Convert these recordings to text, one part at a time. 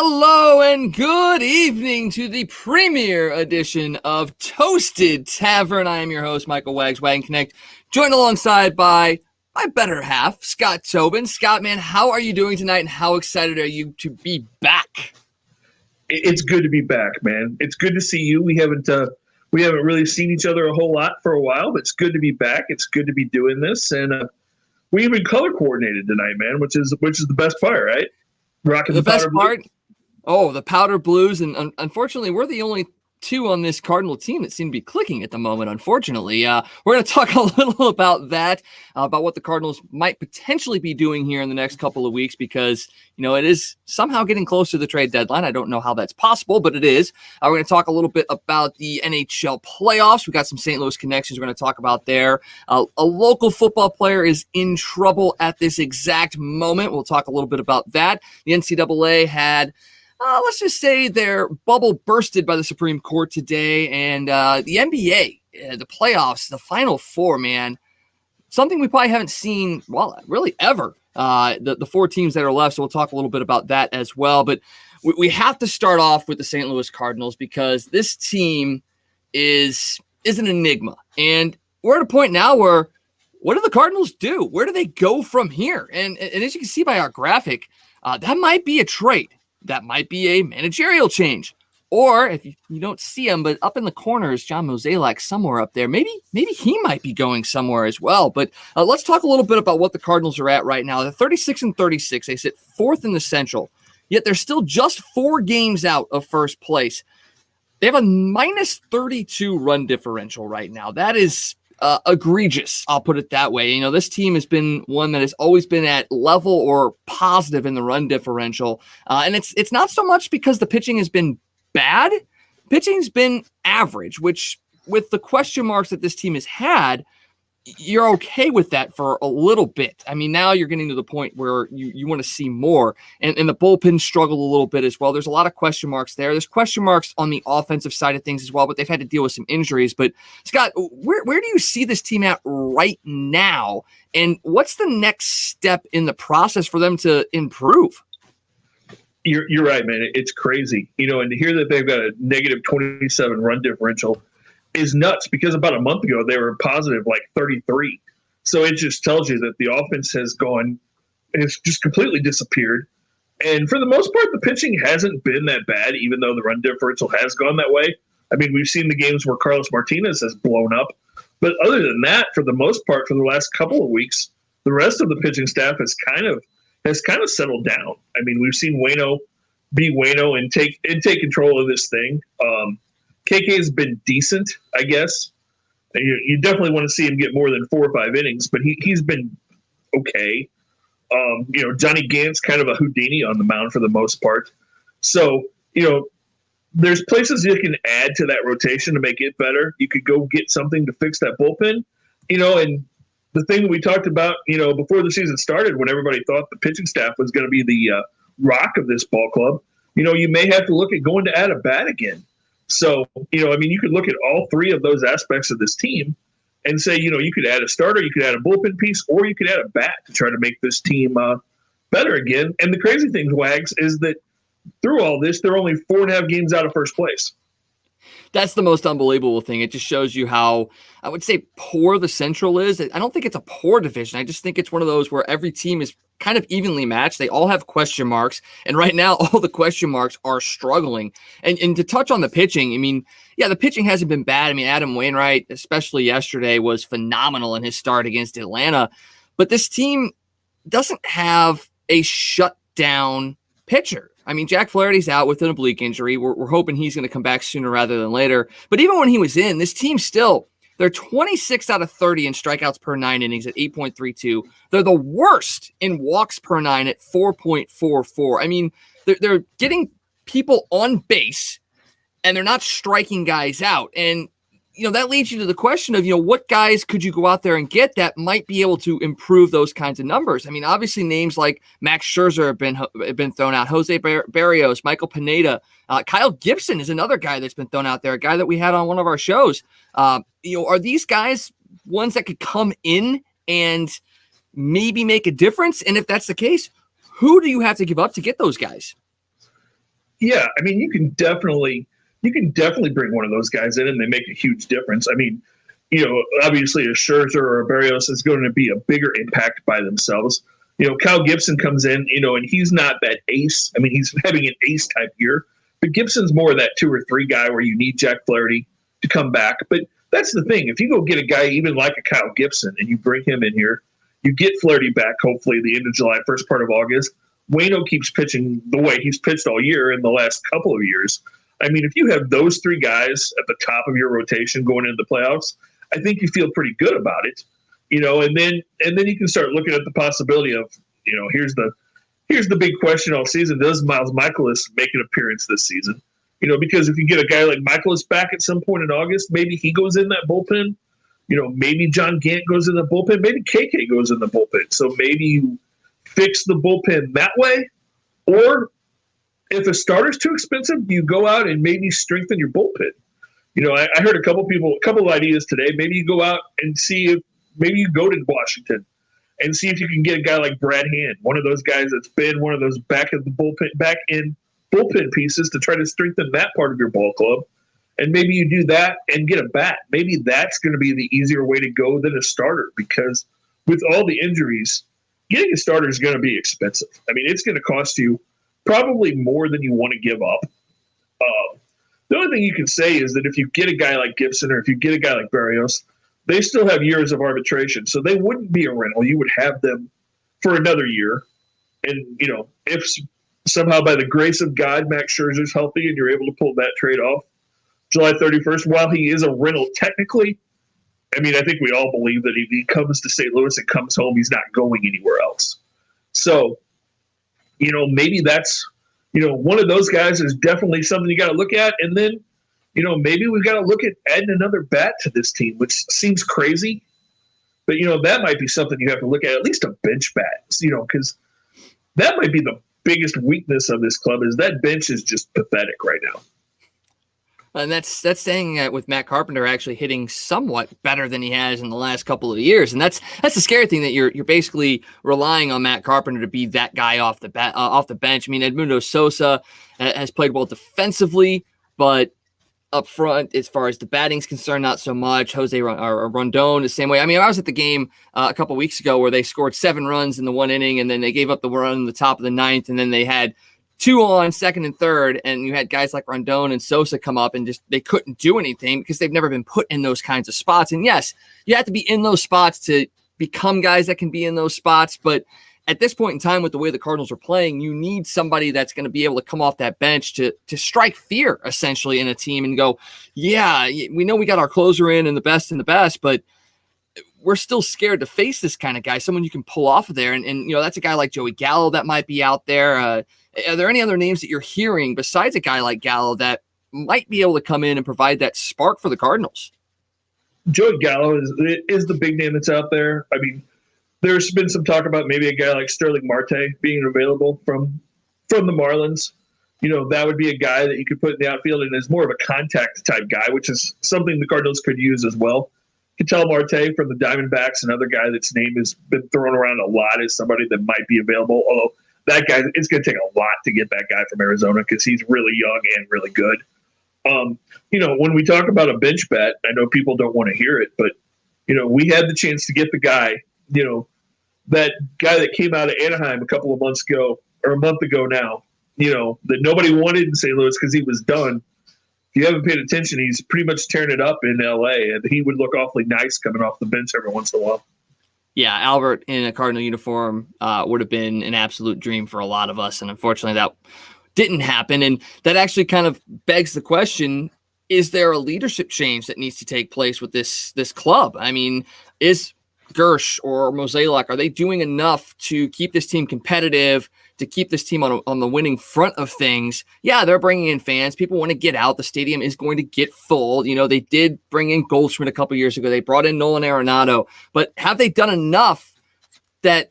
Hello and good evening to the premiere edition of Toasted Tavern. I am your host, Michael Wags, Wagon Connect, joined alongside by my better half, Scott Tobin. Scott, man, how are you doing tonight and how excited are you to be back? It's good to be back, man. It's good to see you. We haven't really seen each other a whole lot for a while, but it's good to be back. It's good to be doing this, and we even color coordinated tonight, man, which is the best part, right? Rocking the best part. Blue. Oh, the powder blues, and unfortunately, we're the only two on this Cardinal team that seem to be clicking at the moment, unfortunately. We're going to talk a little about that, about what the Cardinals might potentially be doing here in the next couple of weeks because, you know, it is somehow getting close to the trade deadline. I don't know how that's possible, but it is. We're going to talk a little bit about the NHL playoffs. We got some St. Louis connections we're going to talk about there. A local football player is in trouble at this exact moment. We'll talk a little bit about that. The NCAA had... let's just say their bubble bursted by the Supreme Court today, and the NBA, the playoffs, the Final Four, man, something we probably haven't seen, well, really ever, the four teams that are left, so we'll talk a little bit about that as well, but we have to start off with the St. Louis Cardinals because this team is an enigma, and we're at a point now where what do the Cardinals do? Where do they go from here? And as you can see by our graphic, that might be a trade. That might be a managerial change. Or if you don't see him, but up in the corner is John Mozeliak somewhere up there. Maybe he might be going somewhere as well. But let's talk a little bit about what the Cardinals are at right now. They're 36-36. They sit fourth in the Central, yet they're still just 4 games out of first place. They have a minus 32 run differential right now. That is egregious, I'll put it that way. You know, this team has been one that has always been at level or positive in the run differential. And it's not so much because the pitching has been bad. Pitching's been average, which with the question marks that this team has had, you're okay with that for a little bit. I mean, now you're getting to the point where you want to see more. And the bullpen struggled a little bit as well. There's a lot of question marks there. There's question marks on the offensive side of things as well, but they've had to deal with some injuries. But, Scott, where do you see this team at right now? And what's the next step in the process for them to improve? You're right, man. It's crazy. You know, and to hear that they've got a negative 27 run differential is nuts because about a month ago they were positive like 33. So it just tells you that the offense has just completely disappeared. And for the most part, the pitching hasn't been that bad, even though the run differential has gone that way. I mean, we've seen the games where Carlos Martinez has blown up. But other than that, for the most part, for the last couple of weeks, the rest of the pitching staff has kind of settled down. I mean, we've seen Waino be Waino and take control of this thing. KK has been decent, I guess. You definitely want to see him get more than 4 or 5 innings, but he's been okay. You know, Johnny Gant's kind of a Houdini on the mound for the most part. So, you know, there's places you can add to that rotation to make it better. You could go get something to fix that bullpen, you know, and the thing that we talked about, you know, before the season started when everybody thought the pitching staff was going to be the rock of this ball club, you know, you may have to look at going to add a bat again. So, you know, I mean, you could look at all 3 of those aspects of this team and say, you know, you could add a starter, you could add a bullpen piece, or you could add a bat to try to make this team better again. And the crazy thing, Wags, is that through all this, they're only 4.5 games out of first place. That's the most unbelievable thing. It just shows you how, I would say, poor the Central is. I don't think it's a poor division. I just think it's one of those where every team is kind of evenly matched. They all have question marks. And right now, all the question marks are struggling. And to touch on the pitching, I mean, yeah, the pitching hasn't been bad. I mean, Adam Wainwright, especially yesterday, was phenomenal in his start against Atlanta. But this team doesn't have a shutdown pitcher. I mean, Jack Flaherty's out with an oblique injury. We're hoping he's going to come back sooner rather than later. But even when he was in, this team still, they're 26 out of 30 in strikeouts per 9 innings at 8.32. They're the worst in walks per 9 at 4.44. I mean, they're getting people on base, and they're not striking guys out. And you know, that leads you to the question of, you know, what guys could you go out there and get that might be able to improve those kinds of numbers? I mean, obviously names like Max Scherzer have been thrown out, Jose Barrios, Michael Pineda, Kyle Gibson is another guy that's been thrown out there, a guy that we had on one of our shows. You know, are these guys ones that could come in and maybe make a difference? And if that's the case, who do you have to give up to get those guys? Yeah, I mean, you can definitely bring one of those guys in, and they make a huge difference. I mean, obviously a Scherzer or a Berrios is going to be a bigger impact by themselves. Kyle Gibson comes in, and he's not that ace. I mean, he's having an ace type year, but Gibson's more of that 2 or 3 guy where you need Jack Flaherty to come back. But that's the thing. If you go get a guy even like a Kyle Gibson and you bring him in here, you get Flaherty back hopefully the end of July, first part of August. Waino keeps pitching the way he's pitched all year in the last couple of years. I mean, if you have those 3 guys at the top of your rotation going into the playoffs, I think you feel pretty good about it. And then you can start looking at the possibility of, here's the big question all season: does Miles Michaelis make an appearance this season? Because if you get a guy like Michaelis back at some point in August, maybe he goes in that bullpen. Maybe John Gant goes in the bullpen. Maybe KK goes in the bullpen. So maybe you fix the bullpen that way, or if a starter's too expensive, you go out and maybe strengthen your bullpen. I heard a couple of ideas today. Maybe you go out and see if maybe you go to Washington and see if you can get a guy like Brad Hand, one of those guys that's been one of those back in bullpen pieces to try to strengthen that part of your ball club. And maybe you do that and get a bat. Maybe that's going to be the easier way to go than a starter, because with all the injuries, getting a starter is going to be expensive. I mean, it's going to cost you probably more than you want to give up. The only thing you can say is that if you get a guy like Gibson or if you get a guy like Berrios, they still have years of arbitration. So they wouldn't be a rental. You would have them for another year. And, if somehow by the grace of God, Max Scherzer's healthy and you're able to pull that trade off July 31st, while he is a rental technically, I mean, I think we all believe that if he comes to St. Louis and comes home, he's not going anywhere else. So, maybe that's, one of those guys is definitely something you got to look at. And then, maybe we've got to look at adding another bat to this team, which seems crazy. But, that might be something you have to look at least a bench bat, because that might be the biggest weakness of this club is that bench is just pathetic right now. And that's saying with Matt Carpenter actually hitting somewhat better than he has in the last couple of years, and that's the scary thing, that you're basically relying on Matt Carpenter to be that guy off the bench. I mean, Edmundo Sosa has played well defensively, but up front, as far as the batting's concerned, not so much. Jose Rondon the same way. I mean, I was at the game a couple weeks ago where they scored 7 runs in the 1 inning, and then they gave up the run in the top of the 9th, and then they had 2 on second and third, and you had guys like Rondon and Sosa come up and just they couldn't do anything because they've never been put in those kinds of spots. And yes, you have to be in those spots to become guys that can be in those spots. But at this point in time, with the way the Cardinals are playing, you need somebody that's going to be able to come off that bench to strike fear essentially in a team and go, yeah, we know we got our closer in and the best, but we're still scared to face this kind of guy, someone you can pull off of there. And that's a guy like Joey Gallo that might be out there. Are there any other names that you're hearing besides a guy like Gallo that might be able to come in and provide that spark for the Cardinals? Joey Gallo is the big name that's out there. I mean, there's been some talk about maybe a guy like Sterling Marte being available from the Marlins. That would be a guy that you could put in the outfield and is more of a contact type guy, which is something the Cardinals could use as well. You can tell Marte from the Diamondbacks, another guy that's name has been thrown around a lot as somebody that might be available, although that guy, it's going to take a lot to get that guy from Arizona because he's really young and really good. When we talk about a bench bat, I know people don't want to hear it, but, we had the chance to get the guy, that guy that came out of Anaheim a month ago now, that nobody wanted in St. Louis because he was done. If you haven't paid attention, he's pretty much tearing it up in L.A., and he would look awfully nice coming off the bench every once in a while. Yeah, Albert in a Cardinal uniform would have been an absolute dream for a lot of us, and unfortunately that didn't happen. And that actually kind of begs the question, is there a leadership change that needs to take place with this club? I mean, is Gersh or Mozeliak, are they doing enough to keep this team competitive, to keep this team on the winning front of things? Yeah, they're bringing in fans. People want to get out. The stadium is going to get full. They did bring in Goldschmidt a couple years ago. They brought in Nolan Arenado. But have they done enough that,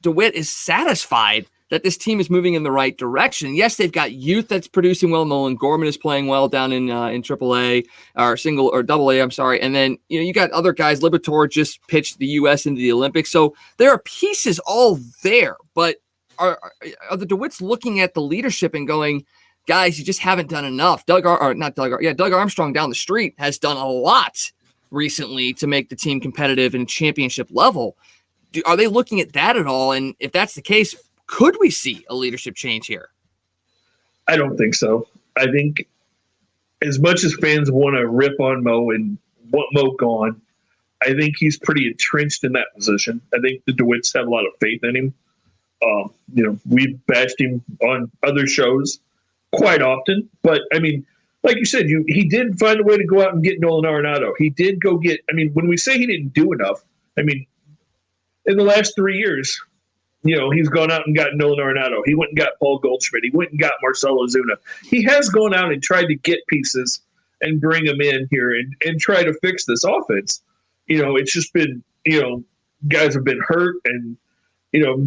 DeWitt is satisfied that this team is moving in the right direction? Yes, they've got youth that's producing well. Nolan Gorman is playing well down in AAA or Double A. I'm sorry. And then you got other guys. Libator just pitched the U.S. into the Olympics, so there are pieces all there. But are the DeWitts looking at the leadership and going, guys, you just haven't done enough? Doug Armstrong down the street has done a lot recently to make the team competitive in championship level. Are they looking at that at all? And if that's the case, could we see a leadership change here? I don't think so. I think as much as fans want to rip on Mo and want Mo gone, I think he's pretty entrenched in that position. I think the DeWitts have a lot of faith in him. We've bashed him on other shows quite often, but I mean, like you said, he did find a way to go out and get Nolan Arenado. He did go get. I mean, when we say he didn't do enough, I mean, in the last 3 years, he's gone out and got Nolan Arenado. He went and got Paul Goldschmidt. He went and got Marcell Ozuna. He has gone out and tried to get pieces and bring them in here and try to fix this offense. It's just been, guys have been hurt and,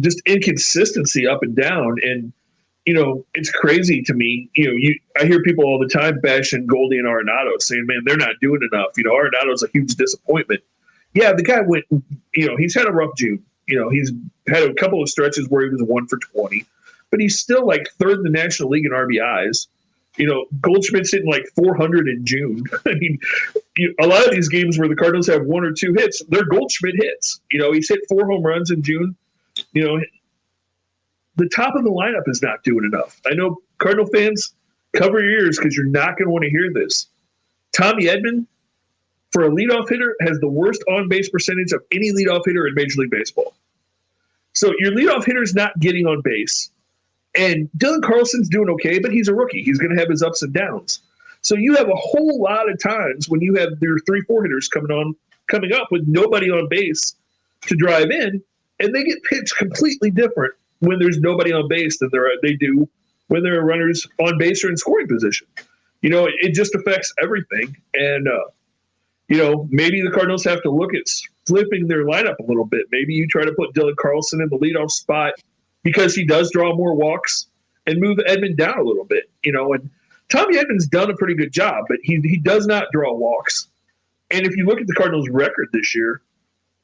just inconsistency up and down. And, it's crazy to me. I hear people all the time bashing Goldie and Arenado saying, man, they're not doing enough. Arenado's a huge disappointment. Yeah, the guy went, he's had a rough June. He's had a couple of stretches where he was 1 for 20, but he's still like third in the National League in RBIs. Goldschmidt's hitting like 400 in June. I mean, a lot of these games where the Cardinals have 1 or 2 hits, they're Goldschmidt hits. He's hit 4 home runs in June. The top of the lineup is not doing enough. I know Cardinal fans, cover your ears because you're not going to want to hear this. Tommy Edman, for a leadoff hitter, has the worst on-base percentage of any leadoff hitter in Major League Baseball. So your leadoff hitter is not getting on base. And Dylan Carlson's doing okay, but he's a rookie. He's going to have his ups and downs. So you have a whole lot of times when you have your 3-4 hitters coming up with nobody on base to drive in, and they get pitched completely different when there's nobody on base than they do when there are runners on base or in scoring position. It just affects everything. And, maybe the Cardinals have to look at flipping their lineup a little bit. Maybe you try to put Dylan Carlson in the leadoff spot because he does draw more walks and move Edman down a little bit, and Tommy Edman's done a pretty good job, but he does not draw walks. And if you look at the Cardinals' record this year,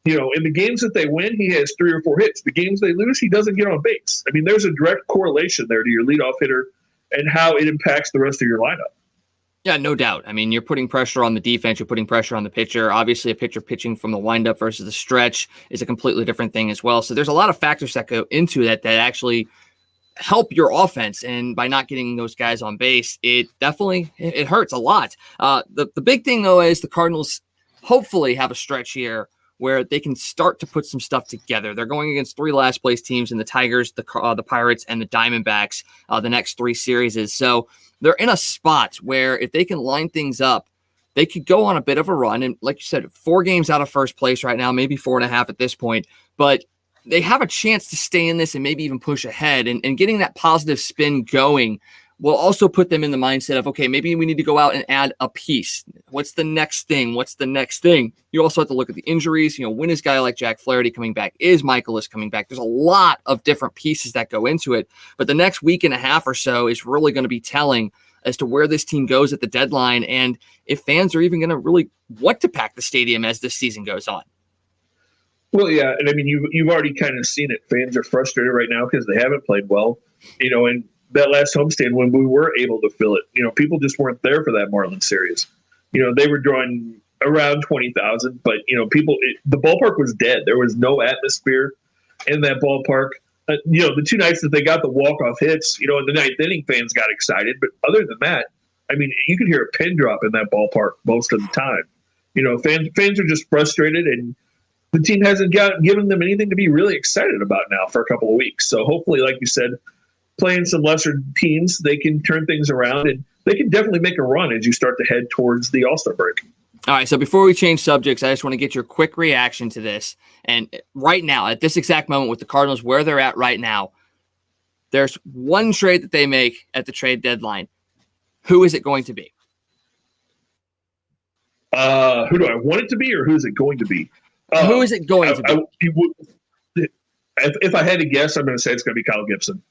in the games that they win, he has 3 or 4 hits. The games they lose, he doesn't get on base. I mean, there's a direct correlation there to your leadoff hitter and how it impacts the rest of your lineup. Yeah, no doubt. I mean, you're putting pressure on the defense. You're putting pressure on the pitcher. Obviously, a pitcher pitching from the windup versus the stretch is a completely different thing as well. So there's a lot of factors that go into that actually help your offense. And by not getting those guys on base, it definitely it hurts a lot. The big thing, though, is the Cardinals hopefully have a stretch here where they can start to put some stuff together. They're going against 3 last place teams in the Tigers, the Pirates, and the Diamondbacks the next 3 series. So they're in a spot where if they can line things up, they could go on a bit of a run. And like you said, 4 games out of first place right now, maybe 4.5 at this point. But they have a chance to stay in this and maybe even push ahead. And getting that positive spin going will also put them in the mindset of, okay, maybe we need to go out and add a piece. What's the next thing? What's the next thing? You also have to look at the injuries. When is a guy like Jack Flaherty coming back? Is Michaelis coming back? There's a lot of different pieces that go into it. But the next week and a half or so is really going to be telling as to where this team goes at the deadline and if fans are even going to really want to pack the stadium as this season goes on. Well, yeah, and I mean, you've already kind of seen it. Fans are frustrated right now because they haven't played well, and that last homestand when we were able to fill it, people just weren't there for that Marlins series. They were drawing around 20,000, but, the ballpark was dead. There was no atmosphere in that ballpark. The 2 nights that they got the walk-off hits, in the 9th inning, fans got excited. But other than that, I mean, you could hear a pin drop in that ballpark most of the time. Fans are just frustrated, and the team hasn't given them anything to be really excited about now for a couple of weeks. So hopefully, like you said, playing some lesser teams, they can turn things around, and they can definitely make a run as you start to head towards the All-Star break. All right, so before we change subjects, I just want to get your quick reaction to this. And right now, at this exact moment with the Cardinals, where they're at right now, there's one trade that they make at the trade deadline. Who is it going to be? Who do I want it to be, or who is it going to be? Who is it going to be? If I had to guess, I'm going to say it's going to be Kyle Gibson.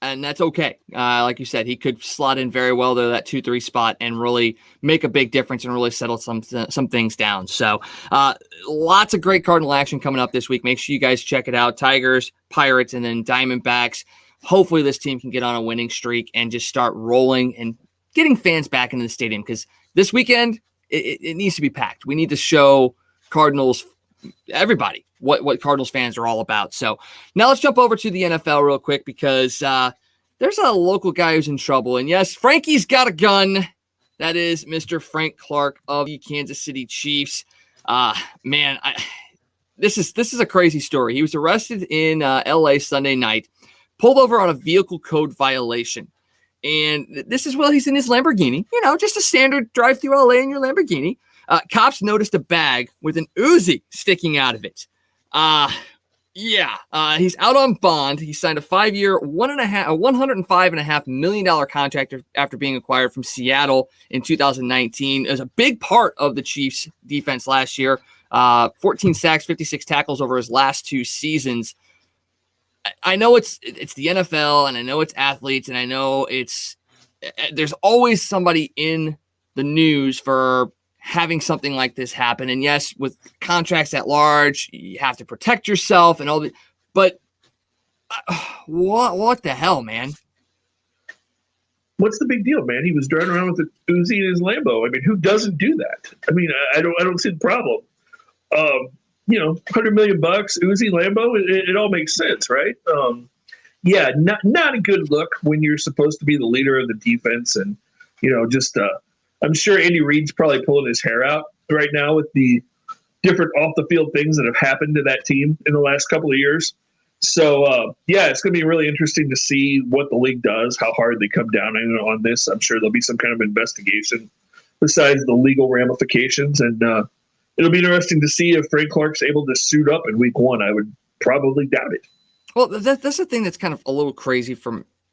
And that's okay. Like you said, he could slot in very well to that 2-3 spot and really make a big difference and really settle some things down. So lots of great Cardinal action coming up this week. Make sure you guys check it out. Tigers, Pirates, and then Diamondbacks. Hopefully this team can get on a winning streak and just start rolling and getting fans back into the stadium, because this weekend it needs to be packed. We need to show Cardinals, everybody, what Cardinals fans are all about. So now let's jump over to the NFL real quick, because there's a local guy who's in trouble. And yes, Frankie's got a gun. That is Mr. Frank Clark of the Kansas City Chiefs. Man, this is a crazy story. He was arrested in LA Sunday night, pulled over on a vehicle code violation. And this is while he's in his Lamborghini, just a standard drive through LA in your Lamborghini. Cops noticed a bag with an Uzi sticking out of it. He's out on bond. He signed a 5-year, $105.5 million contract after being acquired from Seattle in 2019. It was a big part of the Chiefs' defense last year. 14 sacks, 56 tackles over his last 2 seasons. I know it's the NFL, and I know it's athletes, and I know there's always somebody in the news for having something like this happen. And yes, with contracts at large, you have to protect yourself and all that. But what the hell, man? What's the big deal, man? He was driving around with a Uzi in his Lambo. I mean, who doesn't do that? I mean, I don't see the problem. $100 million, Uzi, Lambo, it all makes sense, right? Not a good look when you're supposed to be the leader of the defense, and I'm sure Andy Reid's probably pulling his hair out right now with the different off the field things that have happened to that team in the last couple of years. So it's going to be really interesting to see what the league does, how hard they come down on this. I'm sure there'll be some kind of investigation besides the legal ramifications, and it'll be interesting to see if Frank Clark's able to suit up in week 1. I would probably doubt it. Well, that's the thing that's kind of a little crazy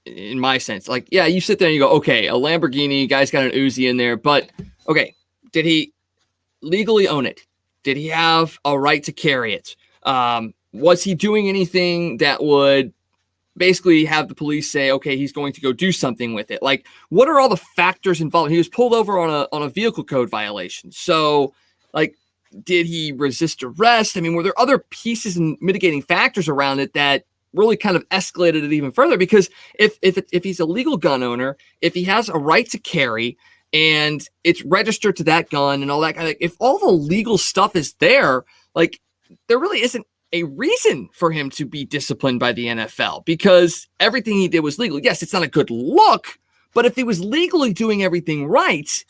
in my sense. Like, yeah, you sit there and you go, okay, a Lamborghini, guy's got an Uzi in there, but okay, did he legally own it? Did he have a right to carry it? Was he doing anything that would basically have the police say, okay, he's going to go do something with it? Like, what are all the factors involved? He was pulled over on a vehicle code violation. So, like, did he resist arrest? I mean, were there other pieces and mitigating factors around it that really kind of escalated it even further? Because if he's a legal gun owner, if he has a right to carry and it's registered to that gun and all that kind of, if all the legal stuff is there, like, there really isn't a reason for him to be disciplined by the NFL, because everything he did was legal. Yes, it's not a good look, but if he was legally doing everything right,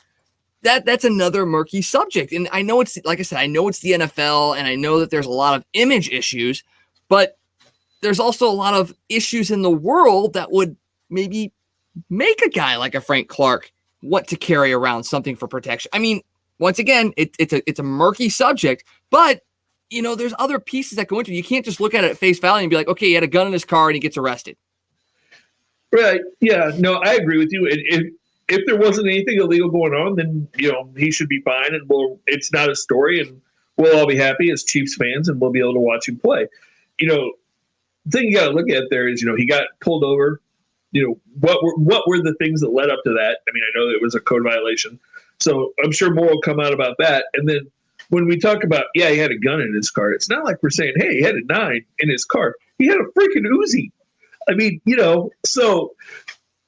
that's another murky subject. And I know it's, like I said, I know it's the NFL, and I know that there's a lot of image issues, but there's also a lot of issues in the world that would maybe make a guy like a Frank Clark want to carry around something for protection. I mean, once again, it's a murky subject, but there's other pieces that go into it. You can't just look at it at face value and be like, okay, he had a gun in his car and he gets arrested. Right. Yeah. No, I agree with you. If there wasn't anything illegal going on, then he should be fine, and it's not a story, and we'll all be happy as Chiefs fans, and we'll be able to watch him play. The thing you got to look at there is, he got pulled over. What were the things that led up to that? I mean, I know that it was a code violation, so I'm sure more will come out about that. And then when we talk about, he had a gun in his car, it's not like we're saying, hey, he had a 9 in his car. He had a freaking Uzi. I mean, so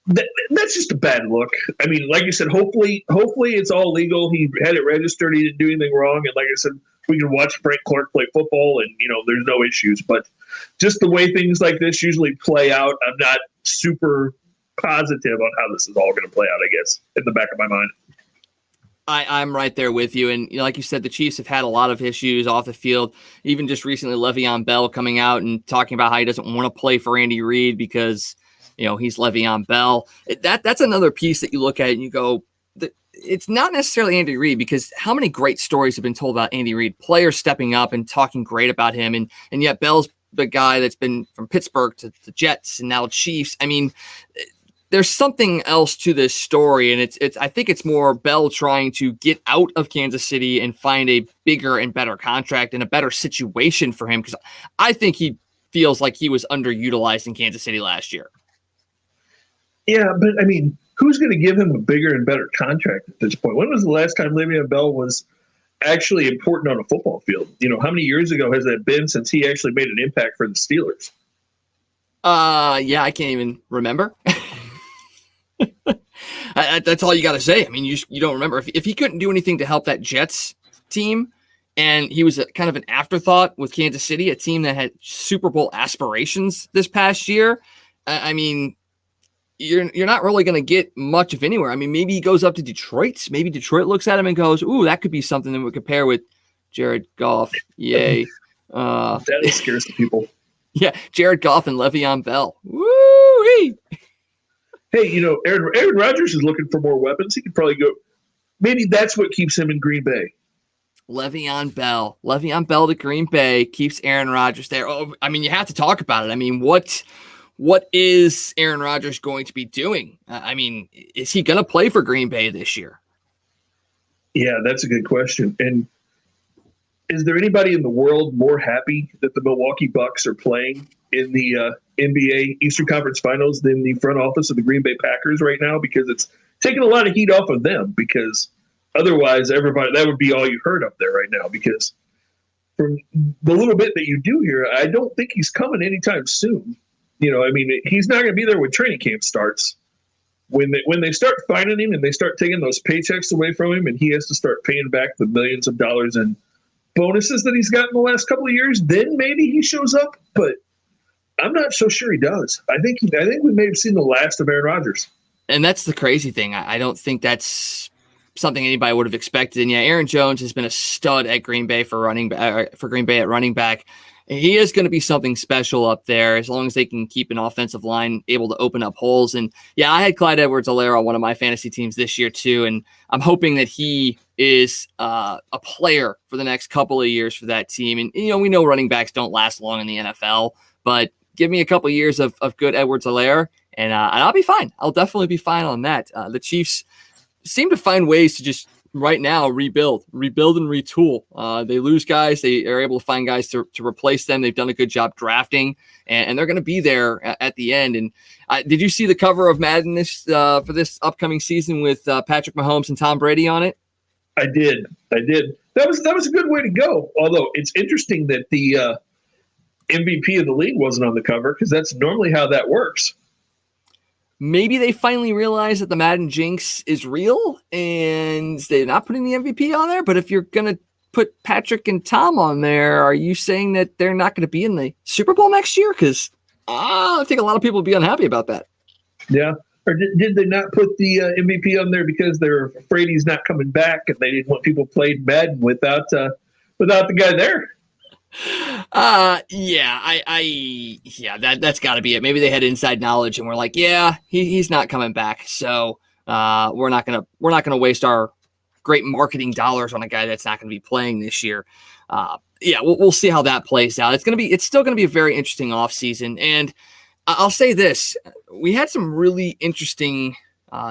that's just a bad look. I mean, like you said, hopefully it's all legal. He had it registered. He didn't do anything wrong. And like I said, we can watch Frank Clark play football and, there's no issues. But just the way things like this usually play out, I'm not super positive on how this is all going to play out, I guess, in the back of my mind. I'm right there with you. And like you said, the Chiefs have had a lot of issues off the field. Even just recently, Le'Veon Bell coming out and talking about how he doesn't want to play for Andy Reid because, he's Le'Veon Bell. That's another piece that you look at and you go, it's not necessarily Andy Reid, because how many great stories have been told about Andy Reid, players stepping up and talking great about him. And yet Bell's the guy that's been from Pittsburgh to the Jets and now Chiefs. I mean, there's something else to this story, and I think it's more Bell trying to get out of Kansas City and find a bigger and better contract and a better situation for him, because I think he feels like he was underutilized in Kansas City last year. Yeah, but I mean, who's going to give him a bigger and better contract at this point? When was the last time Le'Veon Bell was actually important on a football field? How many years ago has that been since he actually made an impact for the Steelers? Yeah, I can't even remember. That's all you got to say. I mean, you don't remember. If he couldn't do anything to help that Jets team, and he was kind of an afterthought with Kansas City, a team that had Super Bowl aspirations this past year, I mean, you're not really going to get much of anywhere. I mean, maybe he goes up to Detroit. Maybe Detroit looks at him and goes, ooh, that could be something that would compare with Jared Goff. Yay. That scares the people. Yeah, Jared Goff and Le'Veon Bell. Woo-wee. Hey, Aaron Rodgers is looking for more weapons. He could probably go. Maybe that's what keeps him in Green Bay. Le'Veon Bell to Green Bay keeps Aaron Rodgers there. Oh, I mean, you have to talk about it. I mean, what is Aaron Rodgers going to be doing? I mean, is he going to play for Green Bay this year? Yeah, that's a good question. And is there anybody in the world more happy that the Milwaukee Bucks are playing in the NBA Eastern Conference Finals than the front office of the Green Bay Packers right now? Because it's taking a lot of heat off of them, because otherwise everybody, that would be all you heard up there right now. Because from the little bit that you do here, I don't think he's coming anytime soon. I mean, he's not going to be there when training camp starts. When they start finding him and they start taking those paychecks away from him, and he has to start paying back the millions of dollars in bonuses that he's gotten the last couple of years, then maybe he shows up. But I'm not so sure he does. I think we may have seen the last of Aaron Rodgers. And that's the crazy thing. I don't think that's something anybody would have expected. And yeah, Aaron Jones has been a stud at Green Bay for Green Bay at running back. He is going to be something special up there as long as they can keep an offensive line able to open up holes. And yeah, I had Clyde Edwards-Helaire on one of my fantasy teams this year too, and I'm hoping that he is a player for the next couple of years for that team. And we know running backs don't last long in the NFL, but give me a couple of years of good Edwards-Helaire, and I'll be fine. I'll definitely be fine on that. The Chiefs seem to find ways to just right now rebuild and retool. They lose guys. They are able to find guys to replace them. They've done a good job drafting, and they're going to be there at the end. And did you see the cover of Madden for this upcoming season with Patrick Mahomes and Tom Brady on it? I did. That was a good way to go. Although it's interesting that the MVP of the league wasn't on the cover, because that's normally how that works. Maybe they finally realize that the Madden jinx is real and they're not putting the MVP on there. But if you're going to put Patrick and Tom on there, are you saying that they're not going to be in the Super Bowl next year? Because I think a lot of people would be unhappy about that. Yeah. Or did they not put the MVP on there because they're afraid he's not coming back and they didn't want people playing Madden without the guy there? That's got to be it. Maybe they had inside knowledge and we're like, yeah, he's not coming back. So we're not gonna waste our great marketing dollars on a guy that's not going to be playing this year. We'll see how that plays out. It's still gonna be a very interesting offseason. And I'll say this: we had some really interesting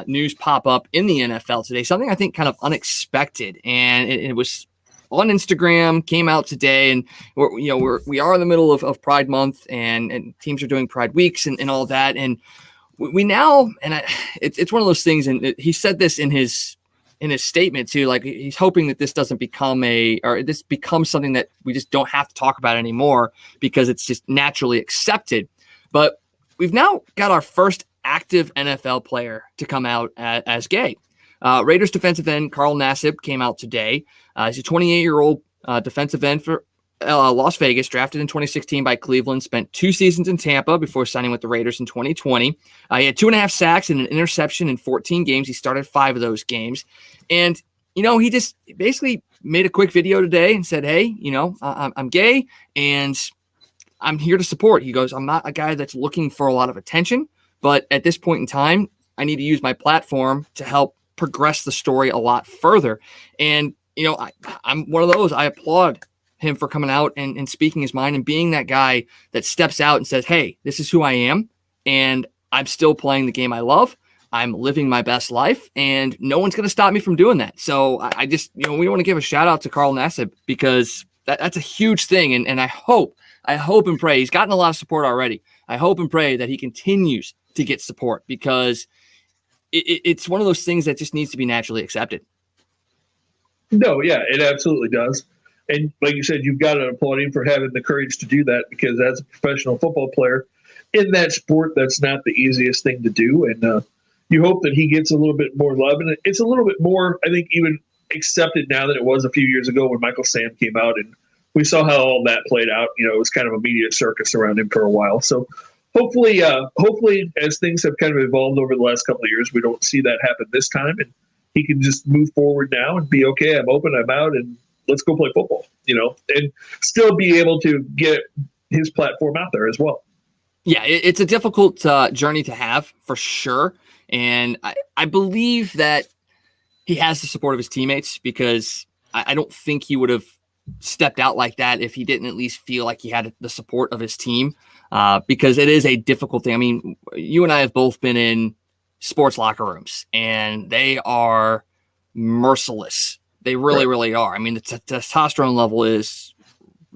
news pop up in the NFL today. Something I think kind of unexpected, and it was on Instagram, came out today, and we are in the middle of Pride Month, and teams are doing Pride Weeks and all that, and we now, it's one of those things, and he said this in his statement too, like he's hoping that this doesn't become this becomes something that we just don't have to talk about anymore because it's just naturally accepted. But we've now got our first active NFL player to come out as gay. Raiders defensive end Carl Nassib came out today. He's a 28-year-old defensive end for Las Vegas, drafted in 2016 by Cleveland, spent 2 seasons in Tampa before signing with the Raiders in 2020. He had 2.5 sacks and an interception in 14 games. He started 5 of those games. And, he just basically made a quick video today and said, hey, I'm gay and I'm here to support. He goes, I'm not a guy that's looking for a lot of attention, but at this point in time, I need to use my platform to help progress the story a lot further. And, I'm one of those. I applaud him for coming out and speaking his mind and being that guy that steps out and says, hey, this is who I am. And I'm still playing the game I love. I'm living my best life and no one's going to stop me from doing that. So I just, we want to give a shout out to Carl Nassib because that's a huge thing. And I hope and pray he's gotten a lot of support already. I hope and pray that he continues to get support because it's one of those things that just needs to be naturally accepted. No, yeah, it absolutely does. And like you said, you've got to applaud him for having the courage to do that because as a professional football player in that sport, that's not the easiest thing to do. And you hope that he gets a little bit more love. And it's a little bit more, I think, even accepted now than it was a few years ago when Michael Sam came out. And we saw how all that played out. You know, it was kind of a media circus around him for a while. So hopefully, as things have kind of evolved over the last couple of years, we don't see that happen this time. And he can just move forward now and be okay. I'm open. I'm out, and let's go play football. You know, and still be able to get his platform out there as well. Yeah, it's a difficult journey to have for sure, and I believe that he has the support of his teammates because I don't think he would have stepped out like that if he didn't at least feel like he had the support of his team. Because it is a difficult thing. I mean, you and I have both been in sports locker rooms, and they are merciless. They really, really are. I mean, the testosterone level is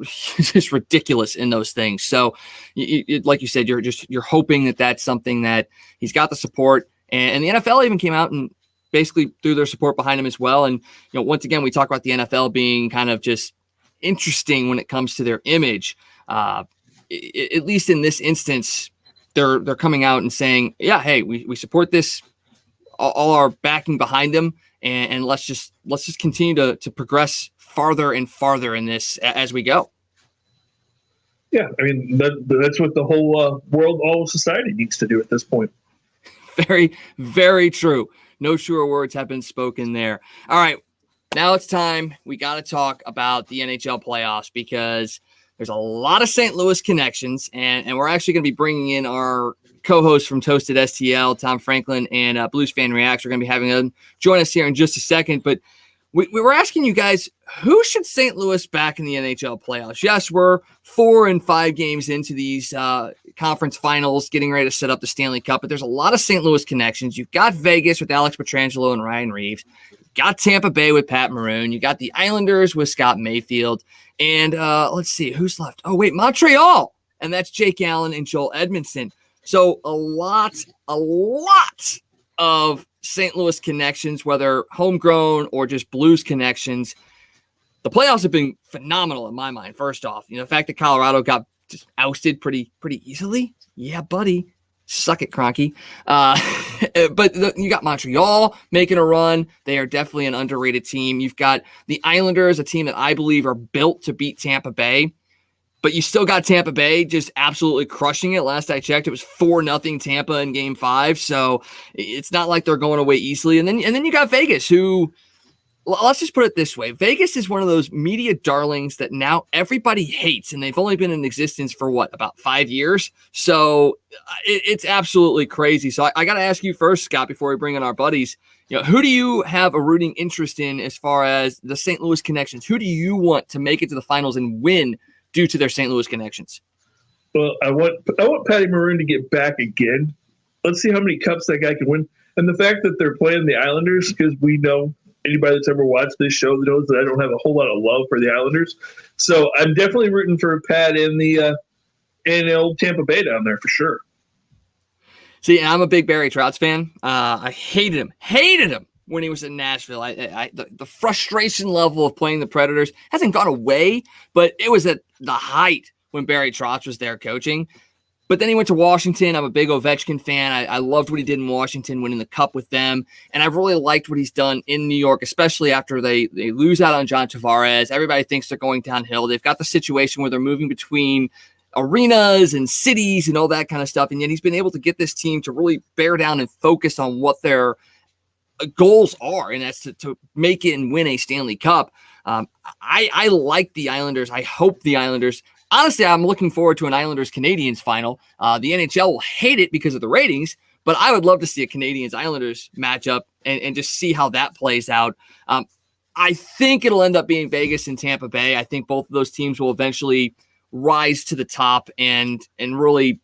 just ridiculous in those things. So, like you said, you're hoping that that's something that he's got the support, and the NFL even came out and basically threw their support behind him as well. And once again, we talk about the NFL being kind of just interesting when it comes to their image. At least in this instance, they're coming out and saying, yeah, hey, we support this, all our backing behind them, and let's just continue to progress farther and farther in this as we go. Yeah, I mean that's what the whole world, all of society needs to do at this point. Very, very true. No truer words have been spoken there. All right, now it's time. We got to talk about the NHL playoffs because there's a lot of St. Louis connections, and we're actually going to be bringing in our co-hosts from Toasted STL, Tom Franklin and Blues Fan Reacts. We're going to be having them join us here in just a second, but we were asking you guys, who should St. Louis back in the NHL playoffs? Yes, we're 4 and 5 games into these conference finals, getting ready to set up the Stanley Cup, but there's a lot of St. Louis connections. You've got Vegas with Alex Pietrangelo and Ryan Reeves. You've got Tampa Bay with Pat Maroon. You got the Islanders with Scott Mayfield. And let's see, who's left? Oh, wait, Montreal. And that's Jake Allen and Joel Edmondson. So a lot of St. Louis connections, whether homegrown or just Blues connections. The playoffs have been phenomenal in my mind. First off, the fact that Colorado got just ousted pretty easily. Yeah, buddy. Suck it, Kroenke. But you got Montreal making a run. They are definitely an underrated team. You've got the Islanders, a team that I believe are built to beat Tampa Bay. But you still got Tampa Bay just absolutely crushing it. Last I checked, it was 4-0 Tampa in Game 5. So it's not like they're going away easily. And then you got Vegas, who, let's just put it this way. Vegas is one of those media darlings that now everybody hates, and they've only been in existence for about 5 years. So it's absolutely crazy. So I got to ask you first, Scott, before we bring in our buddies, who do you have a rooting interest in as far as the St. Louis connections? Who do you want to make it to the finals and win due to their St. Louis connections? Well, I want Patty Maroon to get back again. Let's see how many cups that guy can win. And the fact that they're playing the Islanders, because we know anybody that's ever watched this show knows that I don't have a whole lot of love for the Islanders. So I'm definitely rooting for Pat in old Tampa Bay down there for sure. See, I'm a big Barry Trotz fan. I hated him when he was in Nashville. The frustration level of playing the Predators hasn't gone away, but it was at the height when Barry Trotz was there coaching. But then he went to Washington. I'm a big Ovechkin fan. I loved what he did in Washington, winning the cup with them. And I've really liked what he's done in New York, especially after they lose out on John Tavares. Everybody thinks they're going downhill. They've got the situation where they're moving between arenas and cities and all that kind of stuff. And yet he's been able to get this team to really bear down and focus on what their goals are, and that's to make it and win a Stanley Cup. I like the Islanders. I hope the Islanders. Honestly, I'm looking forward to an Islanders-Canadiens final. The NHL will hate it because of the ratings, but I would love to see a Canadiens-Islanders matchup and just see how that plays out. I think it'll end up being Vegas and Tampa Bay. I think both of those teams will eventually rise to the top and really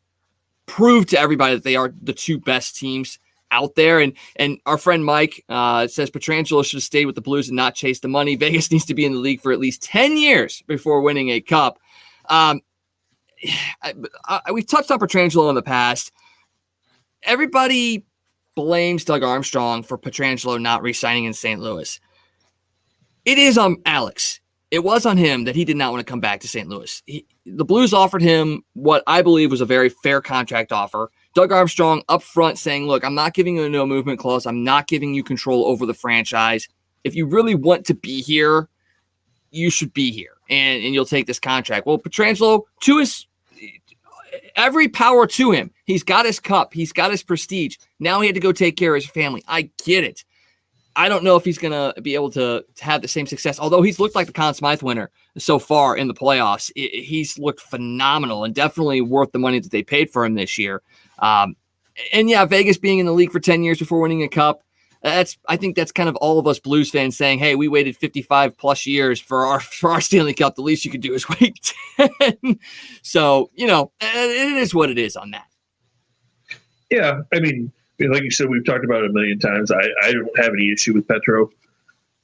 prove to everybody that they are the two best teams out there. And our friend Mike says Pietrangelo should have stayed with the Blues and not chased the money. Vegas needs to be in the league for at least 10 years before winning a cup. We've touched on Pietrangelo in the past. everybody blames Doug Armstrong for Pietrangelo not re-signing in St. Louis. It is on Alex. It was on him that he did not want to come back to St. Louis. The Blues offered him what I believe was a very fair contract offer. Doug Armstrong up front saying, look, I'm not giving you a no movement clause. I'm not giving you control over the franchise. If you really want to be here, you should be here, and you'll take this contract. Well, Pietrangelo, to his every power to him. He's got his cup. He's got his prestige. Now he had to go take care of his family. I get it. I don't know if he's going to be able to have the same success, although he's looked like the Conn Smythe winner so far in the playoffs. He's looked phenomenal and definitely worth the money that they paid for him this year. And yeah, Vegas being in the league for 10 years before winning a cup, I think that's kind of all of us Blues fans saying, hey, we waited 55 plus years for our Stanley Cup. The least you could do is wait 10. So, it is what it is on that. Yeah, I mean, like you said, we've talked about it a million times. I don't have any issue with Petro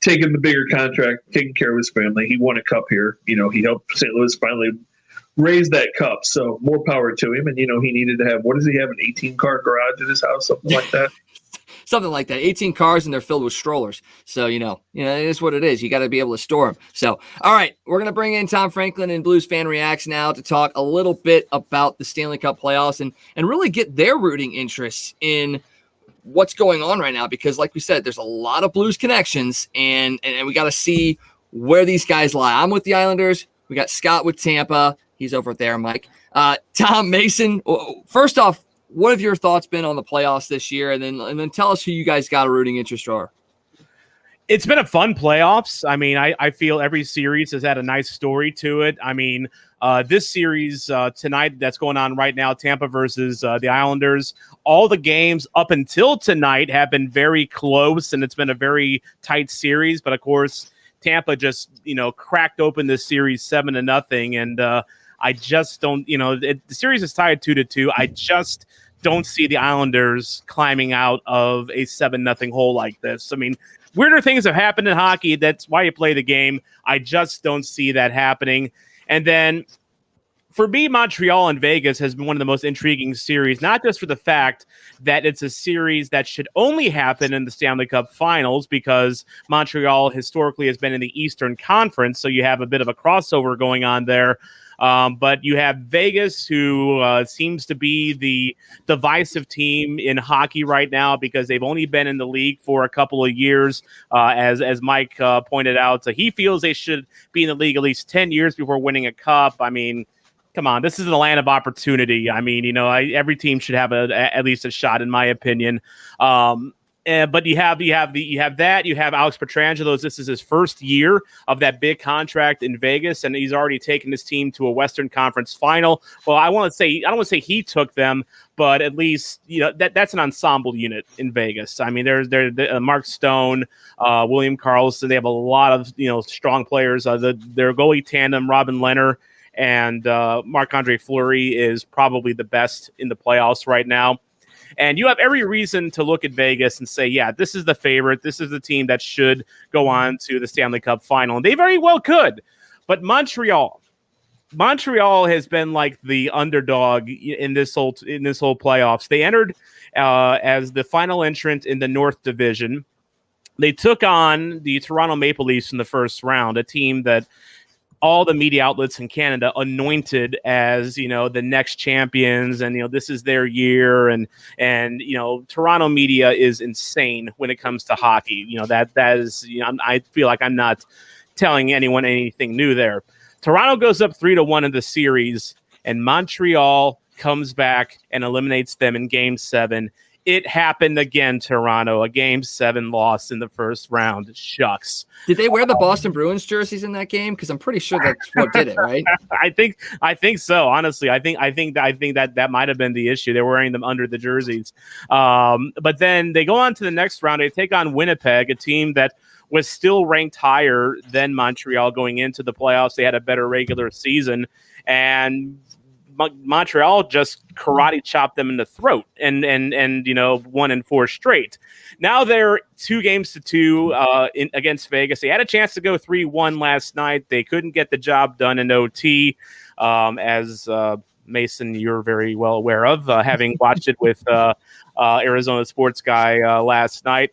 taking the bigger contract, taking care of his family. He won a cup here. He helped St. Louis finally raise that cup. So more power to him. And, he needed to have, what does he have, an 18-car garage at his house, something like that? Something like that. 18 cars and they're filled with strollers. So, it is what it is. You got to be able to store them. So, all right, we're going to bring in Tom Franklin and Blues Fan Reacts now to talk a little bit about the Stanley Cup playoffs and really get their rooting interests in what's going on right now. Because like we said, there's a lot of Blues connections and we got to see where these guys lie. I'm with the Islanders. We got Scott with Tampa. He's over there, Mike. Tom Mason, first off, what have your thoughts been on the playoffs this year? And then tell us who you guys got a rooting interest for. It's been a fun playoffs. I mean, I feel every series has had a nice story to it. I mean, this series tonight that's going on right now, Tampa versus the Islanders, all the games up until tonight have been very close, and it's been a very tight series. But, of course, Tampa just, cracked open this series 7-0, and I just don't, the series is tied 2-2. I just don't see the Islanders climbing out of a 7-0 hole like this. I mean, weirder things have happened in hockey. That's why you play the game. I just don't see that happening. And then for me, Montreal and Vegas has been one of the most intriguing series, not just for the fact that it's a series that should only happen in the Stanley Cup Finals because Montreal historically has been in the Eastern Conference, so you have a bit of a crossover going on there. But you have Vegas, who seems to be the divisive team in hockey right now because they've only been in the league for a couple of years. As Mike pointed out, so he feels they should be in the league at least 10 years before winning a cup. I mean, come on, this is the land of opportunity. I mean, every team should have at least a shot, in my opinion. But you have that. You have Alex Pietrangelo. This is his first year of that big contract in Vegas, and he's already taken his team to a Western Conference final. Well, I don't want to say he took them, but at least that's an ensemble unit in Vegas. I mean, there's Mark Stone, William Karlsson. They have a lot of strong players. Their goalie tandem, Robin Lehner and Marc-Andre Fleury, is probably the best in the playoffs right now. And you have every reason to look at Vegas and say, yeah, this is the favorite. This is the team that should go on to the Stanley Cup final. And they very well could. But Montreal has been like the underdog in this whole playoffs. They entered as the final entrant in the North Division. They took on the Toronto Maple Leafs in the first round, a team that all the media outlets in Canada anointed as, the next champions, and, this is their year. And Toronto media is insane when it comes to hockey. That is, I feel like I'm not telling anyone anything new there. Toronto goes up 3-1 in the series, and Montreal comes back and eliminates them in Game 7. It happened again, Toronto, a Game 7 loss in the first round. Shucks. Did they wear the Boston Bruins jerseys in that game? Because I'm pretty sure that's what did it, right? I think so. Honestly, I think that might have been the issue. They're wearing them under the jerseys. But then they go on to the next round. They take on Winnipeg, a team that was still ranked higher than Montreal going into the playoffs. They had a better regular season, and Montreal just karate chopped them in the throat and 1-4 straight. Now they're 2-2 against Vegas. They had a chance to go 3-1 last night. They couldn't get the job done in OT as Mason, you're very well aware of, having watched it with Arizona Sports Guy last night.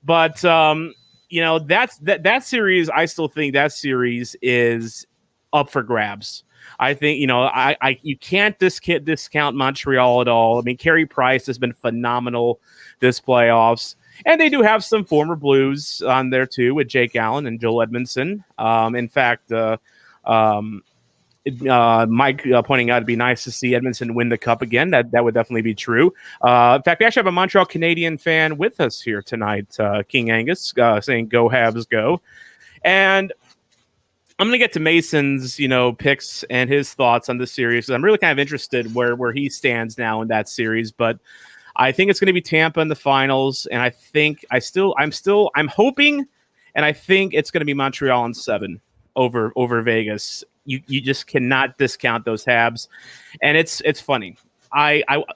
But that series. I still think that series is up for grabs. I think you can't discount Montreal at all. I mean, Carey Price has been phenomenal this playoffs, and they do have some former Blues on there too with Jake Allen and Joel Edmondson. In fact, Mike pointing out it'd be nice to see Edmondson win the cup again. That would definitely be true. In fact, we actually have a Montreal Canadian fan with us here tonight, King Angus, saying "Go Habs, go!" And I'm going to get to Mason's, picks and his thoughts on the series. I'm really kind of interested where he stands now in that series, but I think it's going to be Tampa in the finals, and I think I'm hoping, and I think it's going to be Montreal in 7 over Vegas. You just cannot discount those Habs, and it's funny.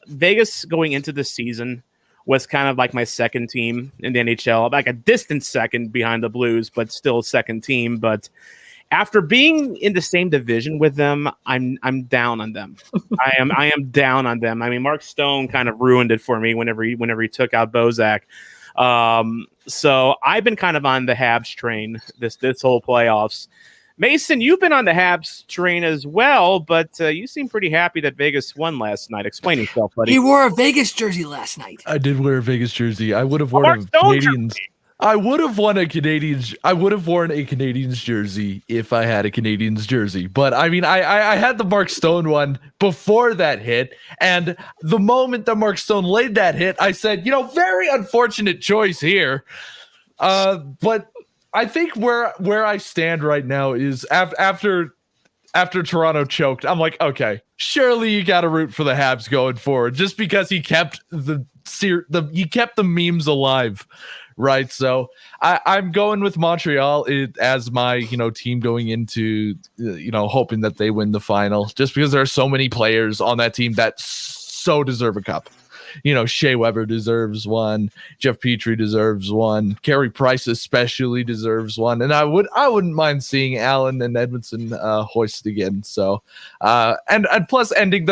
Vegas going into the season was kind of like my second team in the NHL, like a distant second behind the Blues, but still second team. But after being in the same division with them, I'm down on them. I am down on them. I mean, Mark Stone kind of ruined it for me whenever he took out Bozak. So I've been kind of on the Habs train this whole playoffs. Mason, you've been on the Habs train as well, but you seem pretty happy that Vegas won last night. Explain yourself, buddy. He wore a Vegas jersey last night. I did wear a Vegas jersey. I would have worn a Canadians. I would have worn a Canadians jersey if I had a Canadians jersey. But I mean, I had the Mark Stone one before that hit, and the moment that Mark Stone laid that hit, I said, very unfortunate choice here. But I think where I stand right now is after Toronto choked, I'm like, okay, surely you got to root for the Habs going forward, just because he kept the memes alive, right? So I'm going with Montreal as my team going into hoping that they win the final, just because there are so many players on that team that so deserve a cup. Shea Weber deserves one. Jeff Petrie deserves one. Carey Price especially deserves one. And I wouldn't mind seeing Allen and Edmondson hoist again. So, and plus ending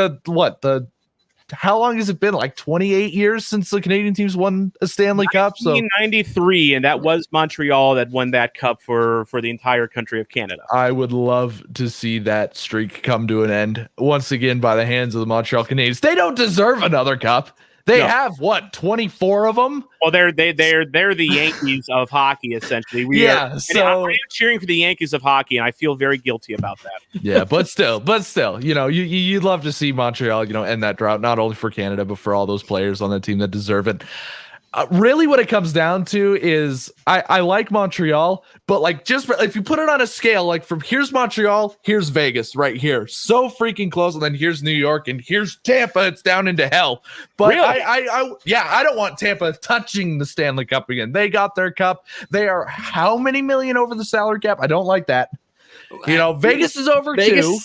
how long has it been? Like 28 years since the Canadian teams won a Stanley Cup. So 1993, and that was Montreal that won that cup for the entire country of Canada. I would love to see that streak come to an end once again by the hands of the Montreal Canadiens. They don't deserve another cup. They have 24 of them. Well, they're the Yankees of hockey, essentially. I'm cheering for the Yankees of hockey, and I feel very guilty about that. Yeah, but still, you'd love to see Montreal, end that drought, not only for Canada but for all those players on the team that deserve it. Really, what it comes down to is I like Montreal, but just if you put it on a scale, from here's Montreal, here's Vegas right here, so freaking close, and then here's New York, and here's Tampa. It's down into hell. But really? I don't want Tampa touching the Stanley Cup again. They got their cup. They are how many million over the salary cap? I don't like that. Vegas is over too.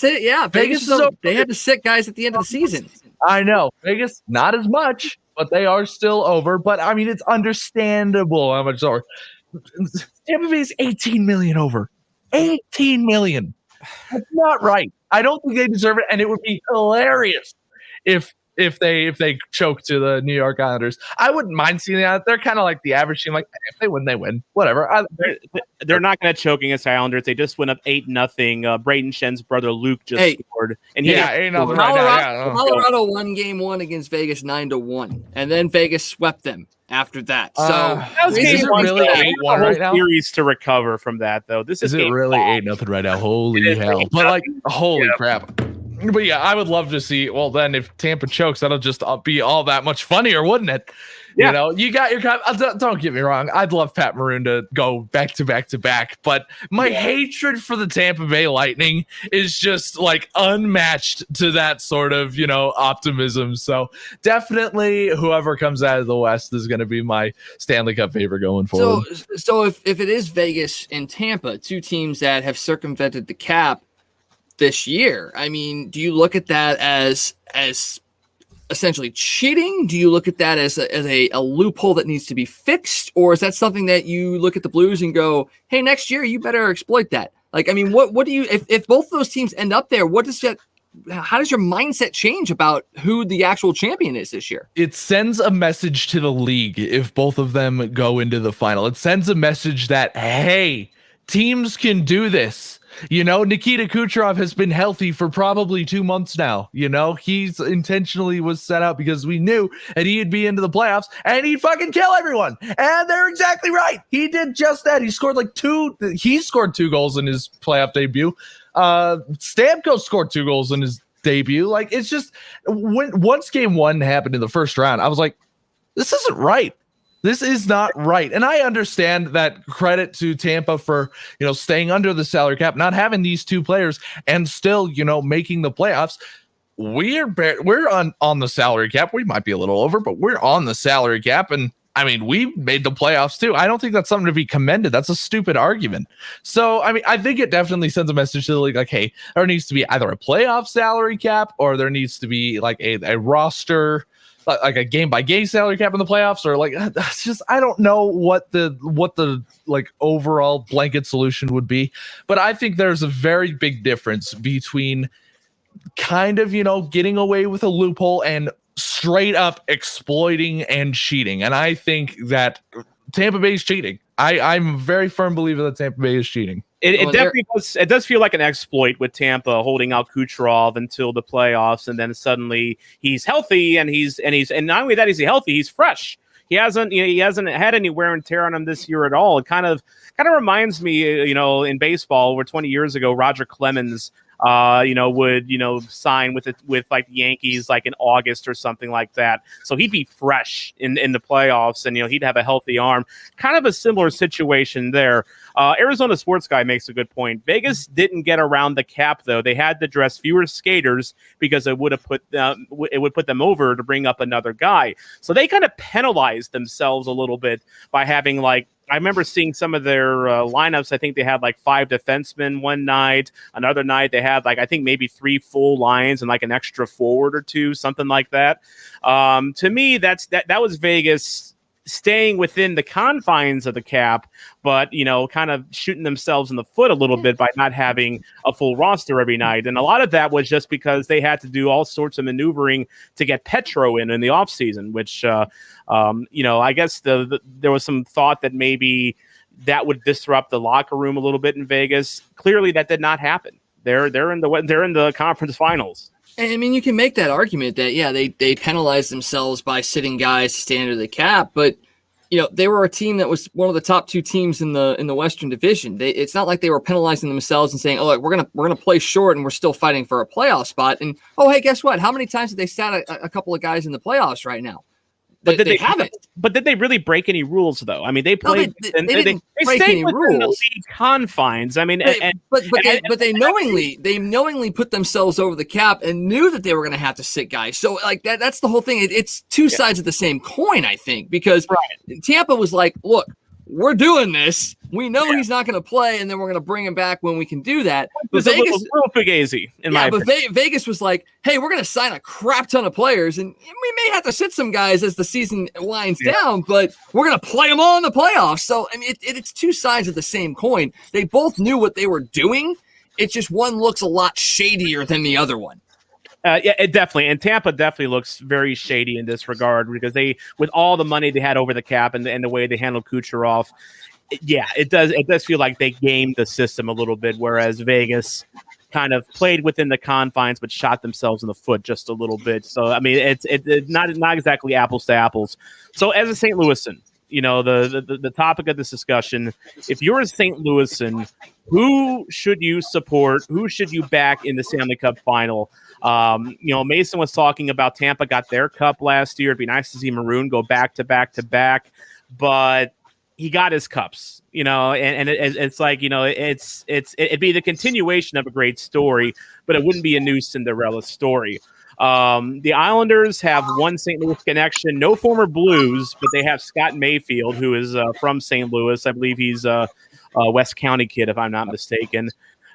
Vegas is over. They had to sit guys at the end of the season. I know Vegas, not as much, but they are still over. But I mean, it's understandable how much over. Tampa Bay is 18 million over. 18 million. That's not right. I don't think they deserve it, and it would be hilarious if they choke to the New York Islanders. I wouldn't mind seeing that. They're kind of like the average team. Like, if they win, they win. Whatever. They're not going to choke against Islanders. They just went up 8-0. Braden Shen's brother Luke just scored. And Colorado won game 1 against Vegas 9-1, and then Vegas swept them after that. So that was is it really 8-1 right now? Series to recover from that, though. This is it really 8-0 right now? Holy hell! But holy crap. But yeah, I would love to see. Well, then if Tampa chokes, that'll just be all that much funnier, wouldn't it? Yeah. You got your. Don't get me wrong. I'd love Pat Maroon to go back to back to back, but my hatred for the Tampa Bay Lightning is just unmatched to that sort of optimism. So definitely, whoever comes out of the West is going to be my Stanley Cup favorite going forward. So if it is Vegas and Tampa, two teams that have circumvented the cap this year, I mean, do you look at that as essentially cheating? Do you look at that as a loophole that needs to be fixed, or is that something that you look at the Blues and go, hey, next year you better exploit that? What do you if both those teams end up there, what does how does your mindset change about who the actual champion is this year? It sends a message to the league if both of them go into the final. It sends a message that, hey, teams can do this. You know, Nikita Kucherov has been healthy for probably 2 months now. You know, he's intentionally was set out because we knew that he'd be into the playoffs and he'd fucking kill everyone. And they're exactly right. He did just that. He scored he scored 2 goals in his playoff debut. Stamkos scored 2 goals in his debut. Like, it's just once game 1 happened in the first round, I was like, this isn't right. This is not right. And I understand that, credit to Tampa for, you know, staying under the salary cap, not having these 2 players and still, you know, making the playoffs. We're on the salary cap. We might be a little over, but we're on the salary cap. And I mean, we made the playoffs too. I don't think that's something to be commended. That's a stupid argument. So, I mean, I think it definitely sends a message to the league like, hey, there needs to be either a playoff salary cap or there needs to be like a roster, like a game by game salary cap in the playoffs, or like, that's just, I don't know what the like overall blanket solution would be. But I think there's a very big difference between kind of, you know, getting away with a loophole and straight up exploiting and cheating. And I think that Tampa Bay is cheating. I'm a very firm believer that Tampa Bay is cheating. It definitely does. It does feel like an exploit with Tampa holding out Kucherov until the playoffs, and then suddenly he's healthy, and not only that, he's healthy, he's fresh. He hasn't had any wear and tear on him this year at all. It kind of reminds me, you know, in baseball where 20 years ago Roger Clemens would sign with like the Yankees like in August or something like that. So he'd be fresh in the playoffs, and he'd have a healthy arm. Kind of a similar situation there. Arizona Sports Guy makes a good point. Vegas didn't get around the cap though. They had to dress fewer skaters because it would put them over to bring up another guy. So they kind of penalized themselves a little bit by having like, I remember seeing some of their lineups. I think they had like 5 defensemen one night. Another night they had like, I think maybe 3 full lines and like an extra forward or 2, something like that. To me, that was Vegas staying within the confines of the cap, but kind of shooting themselves in the foot a little bit by not having a full roster every night. And a lot of that was just because they had to do all sorts of maneuvering to get Petro in the offseason, which I guess there was some thought that maybe that would disrupt the locker room a little bit in Vegas. Clearly that did not happen. They're in the conference finals. I mean, you can make that argument that, yeah, they penalized themselves by sitting guys to stay under the cap, but they were a team that was one of the top 2 teams in the Western Division. It's not like they were penalizing themselves and saying, "Oh, look, we're gonna play short and we're still fighting for a playoff spot." And hey, guess what? How many times have they sat a couple of guys in the playoffs right now? But they haven't. But did they really break any rules, though? I mean, they played. No, they didn't break any rules. The league confines. I mean, but they knowingly put themselves over the cap and knew that they were going to have to sit guys. So like that's the whole thing. It's 2 sides of the same coin, I think, because Tampa was like, "Look, we're doing this. We know he's not going to play, and then we're going to bring him back when we can do that." But Vegas, a little fugazi, Vegas was like, "Hey, we're going to sign a crap ton of players, and we may have to sit some guys as the season winds down, but we're going to play them all in the playoffs." So, I mean, it's 2 sides of the same coin. They both knew what they were doing. It's just one looks a lot shadier than the other one. It definitely, and Tampa definitely looks very shady in this regard because they, with all the money they had over the cap and the way they handled Kucherov, it does feel like they gamed the system a little bit, whereas Vegas kind of played within the confines but shot themselves in the foot just a little bit. So I mean, it's not exactly apples to apples. So as a St. Louisan, the topic of this discussion, if you're a St. Louisan, who should you support? Who should you back in the Stanley Cup final? Mason was talking about Tampa got their cup last year. It'd be nice to see Maroon go back to back to back, but he got his cups, and it's like, it'd be the continuation of a great story, but it wouldn't be a new Cinderella story. The Islanders have one St. Louis connection, no former Blues, but they have Scott Mayfield, who is from St. Louis. I believe he's a West County kid, if I'm not mistaken.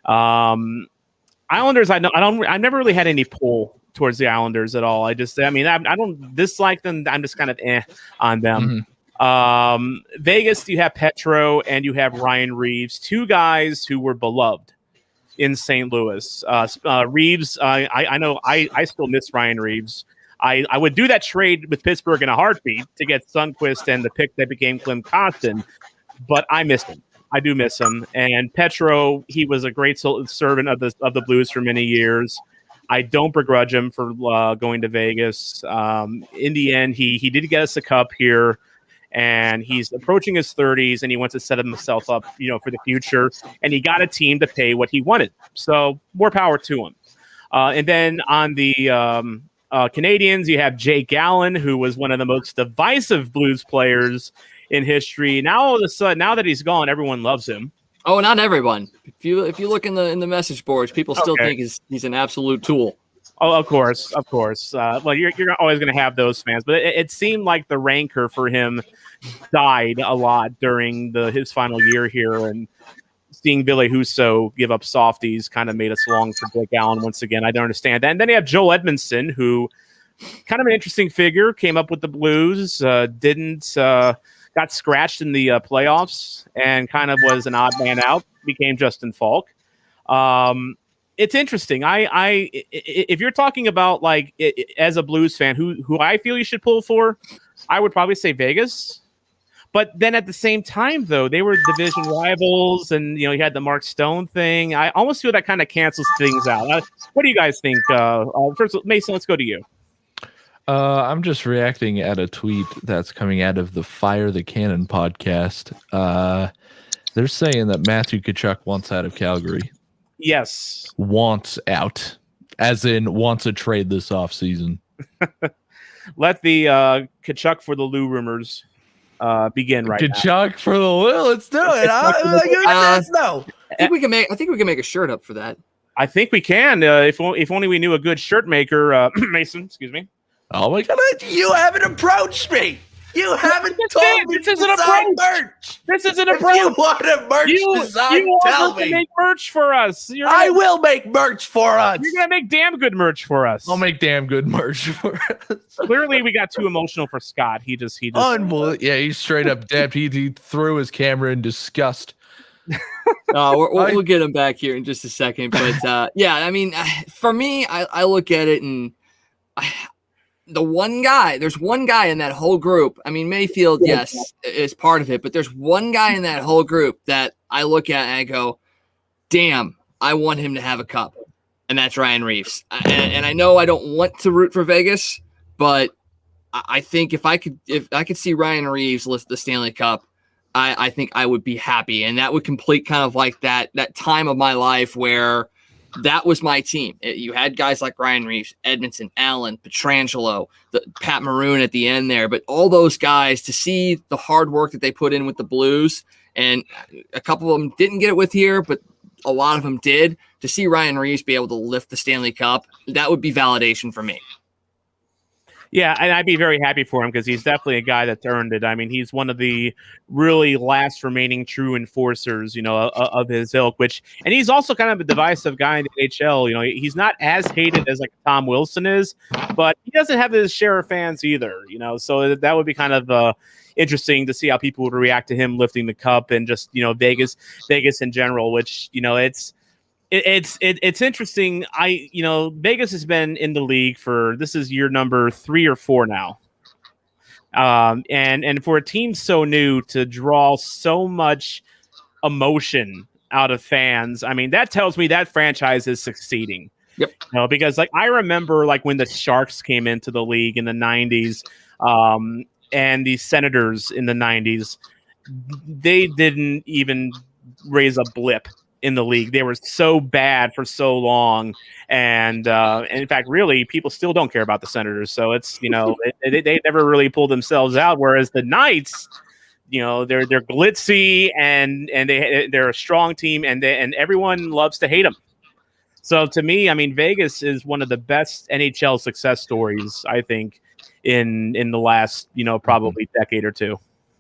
Islanders, I never really had any pull towards the Islanders at all. I don't dislike them. I'm just kind of on them. Mm-hmm. Vegas, you have Petro and you have Ryan Reeves, 2 guys who were beloved. in St. Louis. Reeves, I know I still miss Ryan Reeves. I would do that trade with Pittsburgh in a heartbeat to get Sundquist and the pick that became Clem Costin, but I miss him. I do miss him. And Petro, he was a great servant of the Blues for many years. I don't begrudge him for going to Vegas. In the end, he did get us a cup here, and he's approaching his 30s, and he wants to set himself up, for the future. And he got a team to pay what he wanted. So more power to him. And then on the Canadians, you have Jake Gallen, who was one of the most divisive Blues players in history. Now all of a sudden, now that he's gone, everyone loves him. Oh, not everyone. If you look in the message boards, people still think he's an absolute tool. Oh, of course. Well, you're always going to have those fans, but it seemed like the rancor for him died a lot during his final year here, and seeing Billy Husso give up softies kind of made us long for Jake Allen once again. I don't understand that. And then you have Joel Edmondson, who kind of an interesting figure, came up with the Blues, got scratched in the playoffs and kind of was an odd man out, became Justin Falk. It's interesting. If you're talking about as a Blues fan, who I feel you should pull for, I would probably say Vegas. But then at the same time, though, they were division rivals, and you had the Mark Stone thing. I almost feel that kind of cancels things out. What do you guys think? First, Mason, let's go to you. I'm just reacting at a tweet that's coming out of the Fire the Cannon podcast. They're saying that Matthew Tkachuk wants out of Calgary. Yes. Wants out. As in wants a trade this offseason. Let the Tkachuk for the Lou rumors begin right now. Tkachuk for the Lou. Let's do it. No. I think we can make a shirt up for that. I think we can. If only we knew a good shirt maker. Mason, excuse me. Oh my God! You haven't approached me. You haven't told me this isn't design merch. This isn't a approach. If you want a merch design, tell me. Make merch for us. I will make merch for us. You're gonna make damn good merch for us. I'll make damn good merch for us. Clearly, we got too emotional for Scott. He just. Unbelievable. Yeah, he's straight up dead. He threw his camera in disgust. We'll get him back here in just a second. But yeah, I mean, for me, I look at it and. There's one guy in that whole group. I mean, Mayfield, yes, is part of it, but there's one guy in that whole group that I look at and I go, damn, I want him to have a cup. And that's Ryan Reeves. And I know I don't want to root for Vegas, but I think if I could see Ryan Reeves lift the Stanley Cup, I think I would be happy. And that would complete kind of like that time of my life where that was my team. You had guys like Ryan Reeves, Edmondson, Allen, Pietrangelo, Pat Maroon at the end there. But all those guys, to see the hard work that they put in with the Blues, and a couple of them didn't get it with here, but a lot of them did. To see Ryan Reeves be able to lift the Stanley Cup, that would be validation for me. Yeah, and I'd be very happy for him because he's definitely a guy that's earned it. I mean, he's one of the really last remaining true enforcers, of his ilk. And he's also kind of a divisive guy in the NHL. He's not as hated as like Tom Wilson is, but he doesn't have his share of fans either. So that would be kind of interesting to see how people would react to him lifting the cup and just Vegas in general. Which It's interesting. Vegas has been in the league this is year number 3 or 4 now. And for a team so new to draw so much emotion out of fans, I mean, that tells me that franchise is succeeding. Yep. Because I remember when the Sharks came into the league in the 90s, and the Senators in the 90s, they didn't even raise a blip in the league. They were so bad for so long, and in fact, really, people still don't care about the Senators. So it's they never really pulled themselves out. Whereas the Knights, they're glitzy and they're a strong team, and everyone loves to hate them. So to me, I mean, Vegas is one of the best NHL success stories, I think, in the last probably decade or two.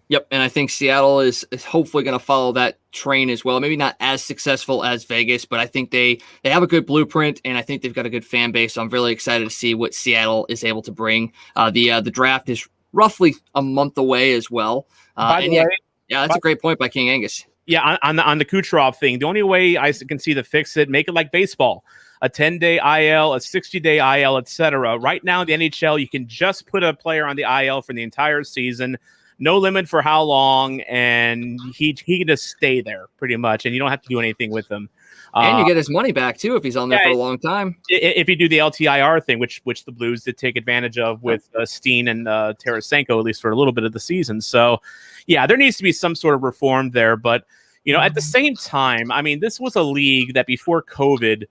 Yep, and I think Seattle is hopefully going to follow that train as well. Maybe not as successful as Vegas, but I think they have a good blueprint, and I think they've got a good fan base. So I'm really excited to see what Seattle is able to bring. The draft is roughly a month away as well. By the way, that's a great point by King Angus. Yeah, on the Kucherov thing, the only way I can see to fix it, make it like baseball, a 10-day IL, a 60-day IL, etc. Right now in the NHL, you can just put a player on the IL for the entire season, no limit for how long, and he can just stay there pretty much, and you don't have to do anything with him. And you get his money back too if he's on there for a long time. If you do the LTIR thing, which the Blues did take advantage of with Steen and Tarasenko, at least for a little bit of the season. So, yeah, there needs to be some sort of reform there. But, at the same time, I mean, this was a league that before COVID,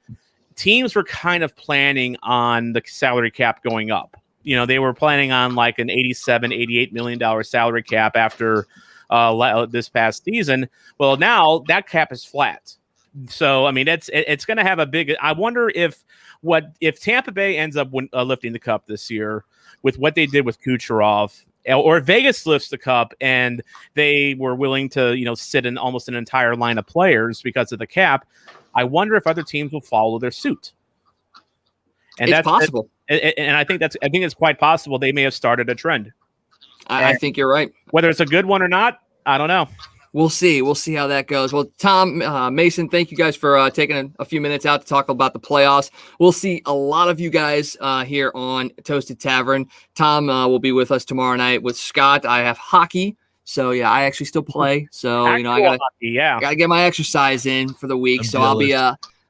teams were kind of planning on the salary cap going up. They were planning on like an $87-88 million salary cap after this past season. Well, now that cap is flat. So, I mean, it's going to have a big. I wonder if Tampa Bay ends up lifting the cup this year with what they did with Kucherov, or Vegas lifts the cup and they were willing to sit in almost an entire line of players because of the cap. I wonder if other teams will follow their suit. And that's possible. And I think it's quite possible they may have started a trend. I think you're right. Whether it's a good one or not, I don't know. We'll see. We'll see how that goes. Well, Tom, Mason, thank you guys for taking a few minutes out to talk about the playoffs. We'll see a lot of you guys here on Toasted Tavern. Tom will be with us tomorrow night with Scott. I have hockey. So, yeah, I actually still play. So, I gotta get my exercise in for the week. So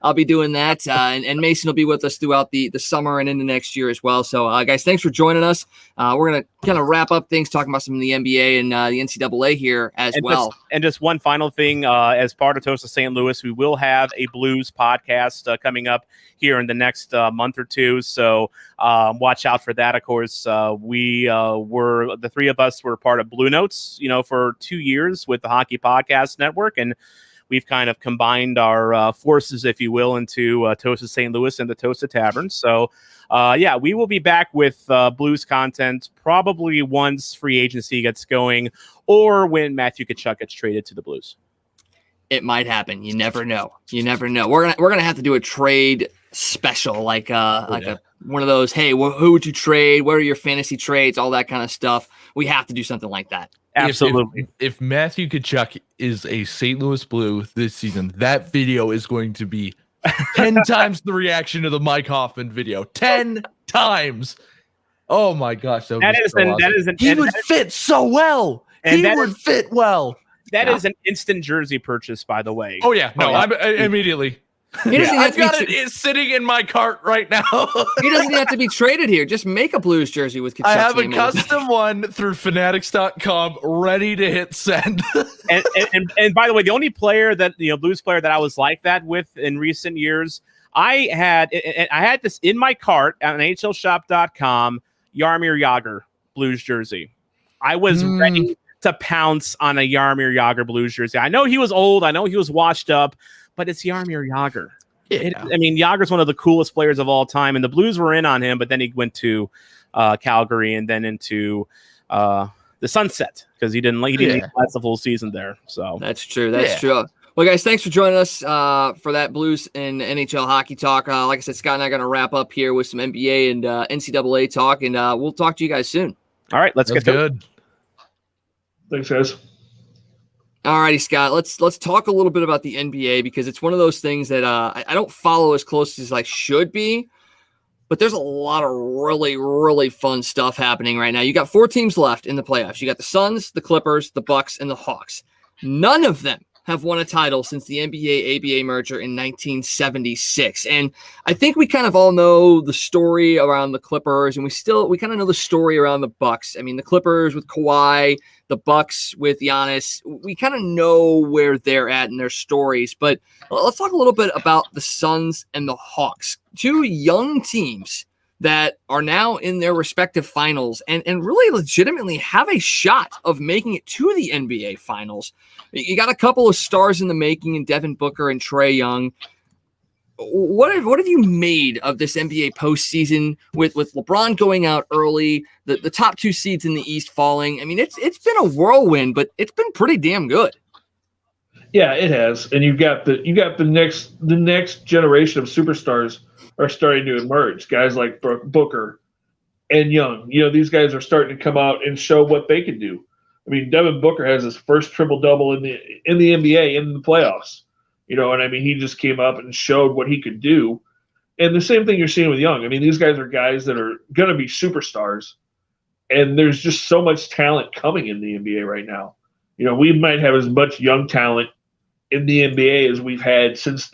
I'll be doing that. And Mason will be with us throughout the summer and into next year as well. So, guys, thanks for joining us. We're going to kind of wrap up things, talking about some of the NBA and the NCAA here as well. And just one final thing, as part of Toast of St. Louis, we will have a Blues podcast coming up here in the next month or two. So watch out for that. Of course, the three of us were part of Blue Notes, for 2 years with the Hockey Podcast Network. And we've kind of combined our forces, if you will, into Toasted St. Louis and the Toasted Tavern. So, we will be back with Blues content probably once free agency gets going or when Matthew Tkachuk gets traded to the Blues. It might happen. You never know. We're gonna have to do a trade special, one of those. Hey, who would you trade? What are your fantasy trades? All that kind of stuff. We have to do something like that. Absolutely. If Matthew Tkachuk is a St. Louis Blue this season, that video is going to be 10 times the reaction to the Mike Hoffman video. 10 times. Oh my gosh, he would fit so well. He would fit well. That is an instant jersey purchase, by the way. Oh yeah, I'm immediately. I've got it sitting in my cart right now. He doesn't have to be traded here. Just make a Blues jersey with Tkachuk's I have a custom one through fanatics.com ready to hit send. and by the way, the only player that Blues player that I was like that with in recent years, I had this in my cart at NHLshop.com, Jaromir Jagr Blues jersey. I was ready to pounce on a Jaromir Jagr Blues jersey. I know he was old. I know he was washed up. But it's Jaromir Jagr. Yeah. Jagr's one of the coolest players of all time, and the Blues were in on him, but then he went to Calgary and then into the sunset because he didn't last the full season there. So that's true. That's true. Well, guys, thanks for joining us for that Blues and NHL hockey talk. Like I said, Scott and I are going to wrap up here with some NBA and NCAA talk, and we'll talk to you guys soon. All right, let's get good. Thanks, guys. All righty, Scott, let's talk a little bit about the NBA because it's one of those things that I don't follow as close as I should be, but there's a lot of really, really fun stuff happening right now. You got 4 teams left in the playoffs. You got the Suns, the Clippers, the Bucks, and the Hawks. None of them have won a title since the NBA-ABA merger in 1976. And I think we kind of all know the story around the Clippers, and we kind of know the story around the Bucks. I mean, the Clippers with Kawhi, the Bucks with Giannis, we kind of know where they're at in their stories. But let's talk a little bit about the Suns and the Hawks, 2 young teams that are now in their respective finals and really legitimately have a shot of making it to the NBA finals. You got a couple of stars in the making in Devin Booker and Trae Young. What have you made of this NBA postseason with LeBron going out early, the top 2 seeds in the East falling? I mean, it's been a whirlwind, but it's been pretty damn good. Yeah, it has. And you've got the next generation of superstars are starting to emerge. Guys like Booker and Young. These guys are starting to come out and show what they can do. I mean, Devin Booker has his first triple-double in the NBA in the playoffs. And I mean, he just came up and showed what he could do. And the same thing you're seeing with Young. I mean, these guys are guys that are going to be superstars, and there's just so much talent coming in the NBA right now. We might have as much young talent in the NBA as we've had since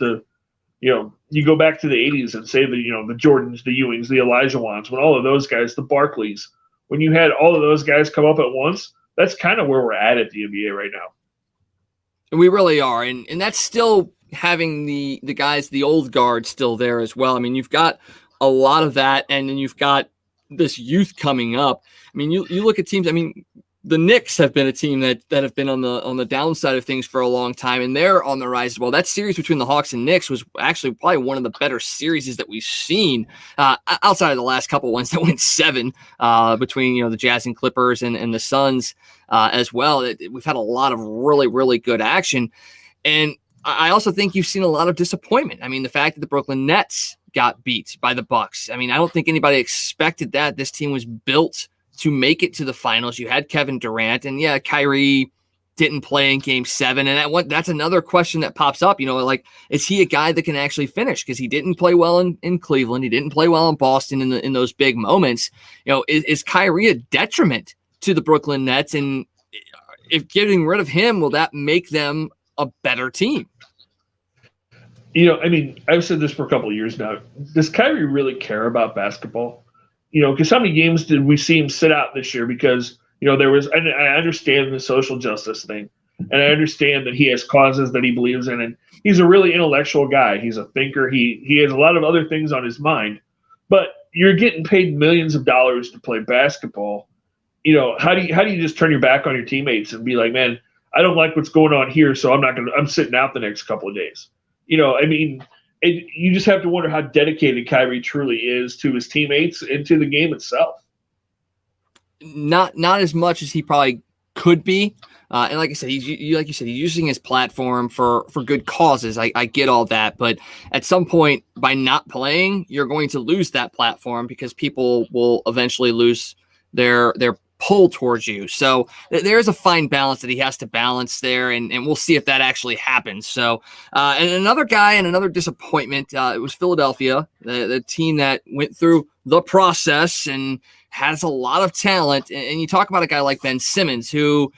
you go back to the 80s and say the Jordans, the Ewings, the Elijah Wans, when all of those guys, the Barkleys, when you had all of those guys come up at once, that's kind of where we're at the NBA right now. We really are. And that's still having the guys, the old guard still there as well. I mean, you've got a lot of that, and then you've got this youth coming up. I mean, you look at teams, I mean, the Knicks have been a team that have been on the downside of things for a long time, and they're on the rise as well. That series between the Hawks and Knicks was actually probably one of the better series that we've seen outside of the last couple ones that went 7 between the Jazz and Clippers and the Suns as well. We've had a lot of really, really good action, and I also think you've seen a lot of disappointment. I mean, the fact that the Brooklyn Nets got beat by the Bucks. I mean, I don't think anybody expected that. This team was built to make it to the finals. You had Kevin Durant, and yeah, Kyrie didn't play in Game 7, and that's another question that pops up. Is he a guy that can actually finish? Because he didn't play well in Cleveland, he didn't play well in Boston in those big moments. Is Kyrie a detriment to the Brooklyn Nets? And if getting rid of him, will that make them a better team? I mean, I've said this for a couple of years now. Does Kyrie really care about basketball? Because how many games did we see him sit out this year? Because, there was, and I understand the social justice thing, and I understand that he has causes that he believes in, and he's a really intellectual guy. He's a thinker. He has a lot of other things on his mind, but you're getting paid millions of dollars to play basketball. How do you just turn your back on your teammates and be like, man, I don't like what's going on here, so I'm sitting out the next couple of days. I mean, you just have to wonder how dedicated Kyrie truly is to his teammates and to the game itself. Not as much as he probably could be. And like I said, he's using his platform for good causes. I get all that. But at some point, by not playing, you're going to lose that platform because people will eventually lose their pull towards you. So there's a fine balance that he has to balance there, and we'll see if that actually happens. So and another guy and another disappointment, it was Philadelphia, the team that went through the process and has a lot of talent. And you talk about a guy like Ben Simmons, who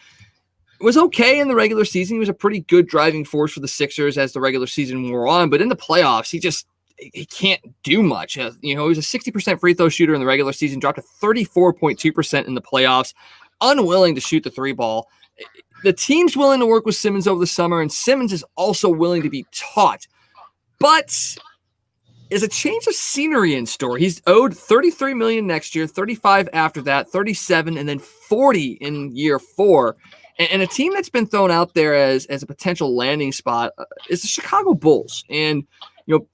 was okay in the regular season. He was a pretty good driving force for the Sixers as the regular season wore on, but in the playoffs, he can't do much. He was a 60% free throw shooter in the regular season, dropped to 34.2% in the playoffs, unwilling to shoot the 3 ball. The team's willing to work with Simmons over the summer, and Simmons is also willing to be taught. But is a change of scenery in store. He's owed $33 million next year, $35 after that, $37, and then $40 in year 4. And a team that's been thrown out there as a potential landing spot is the Chicago Bulls. And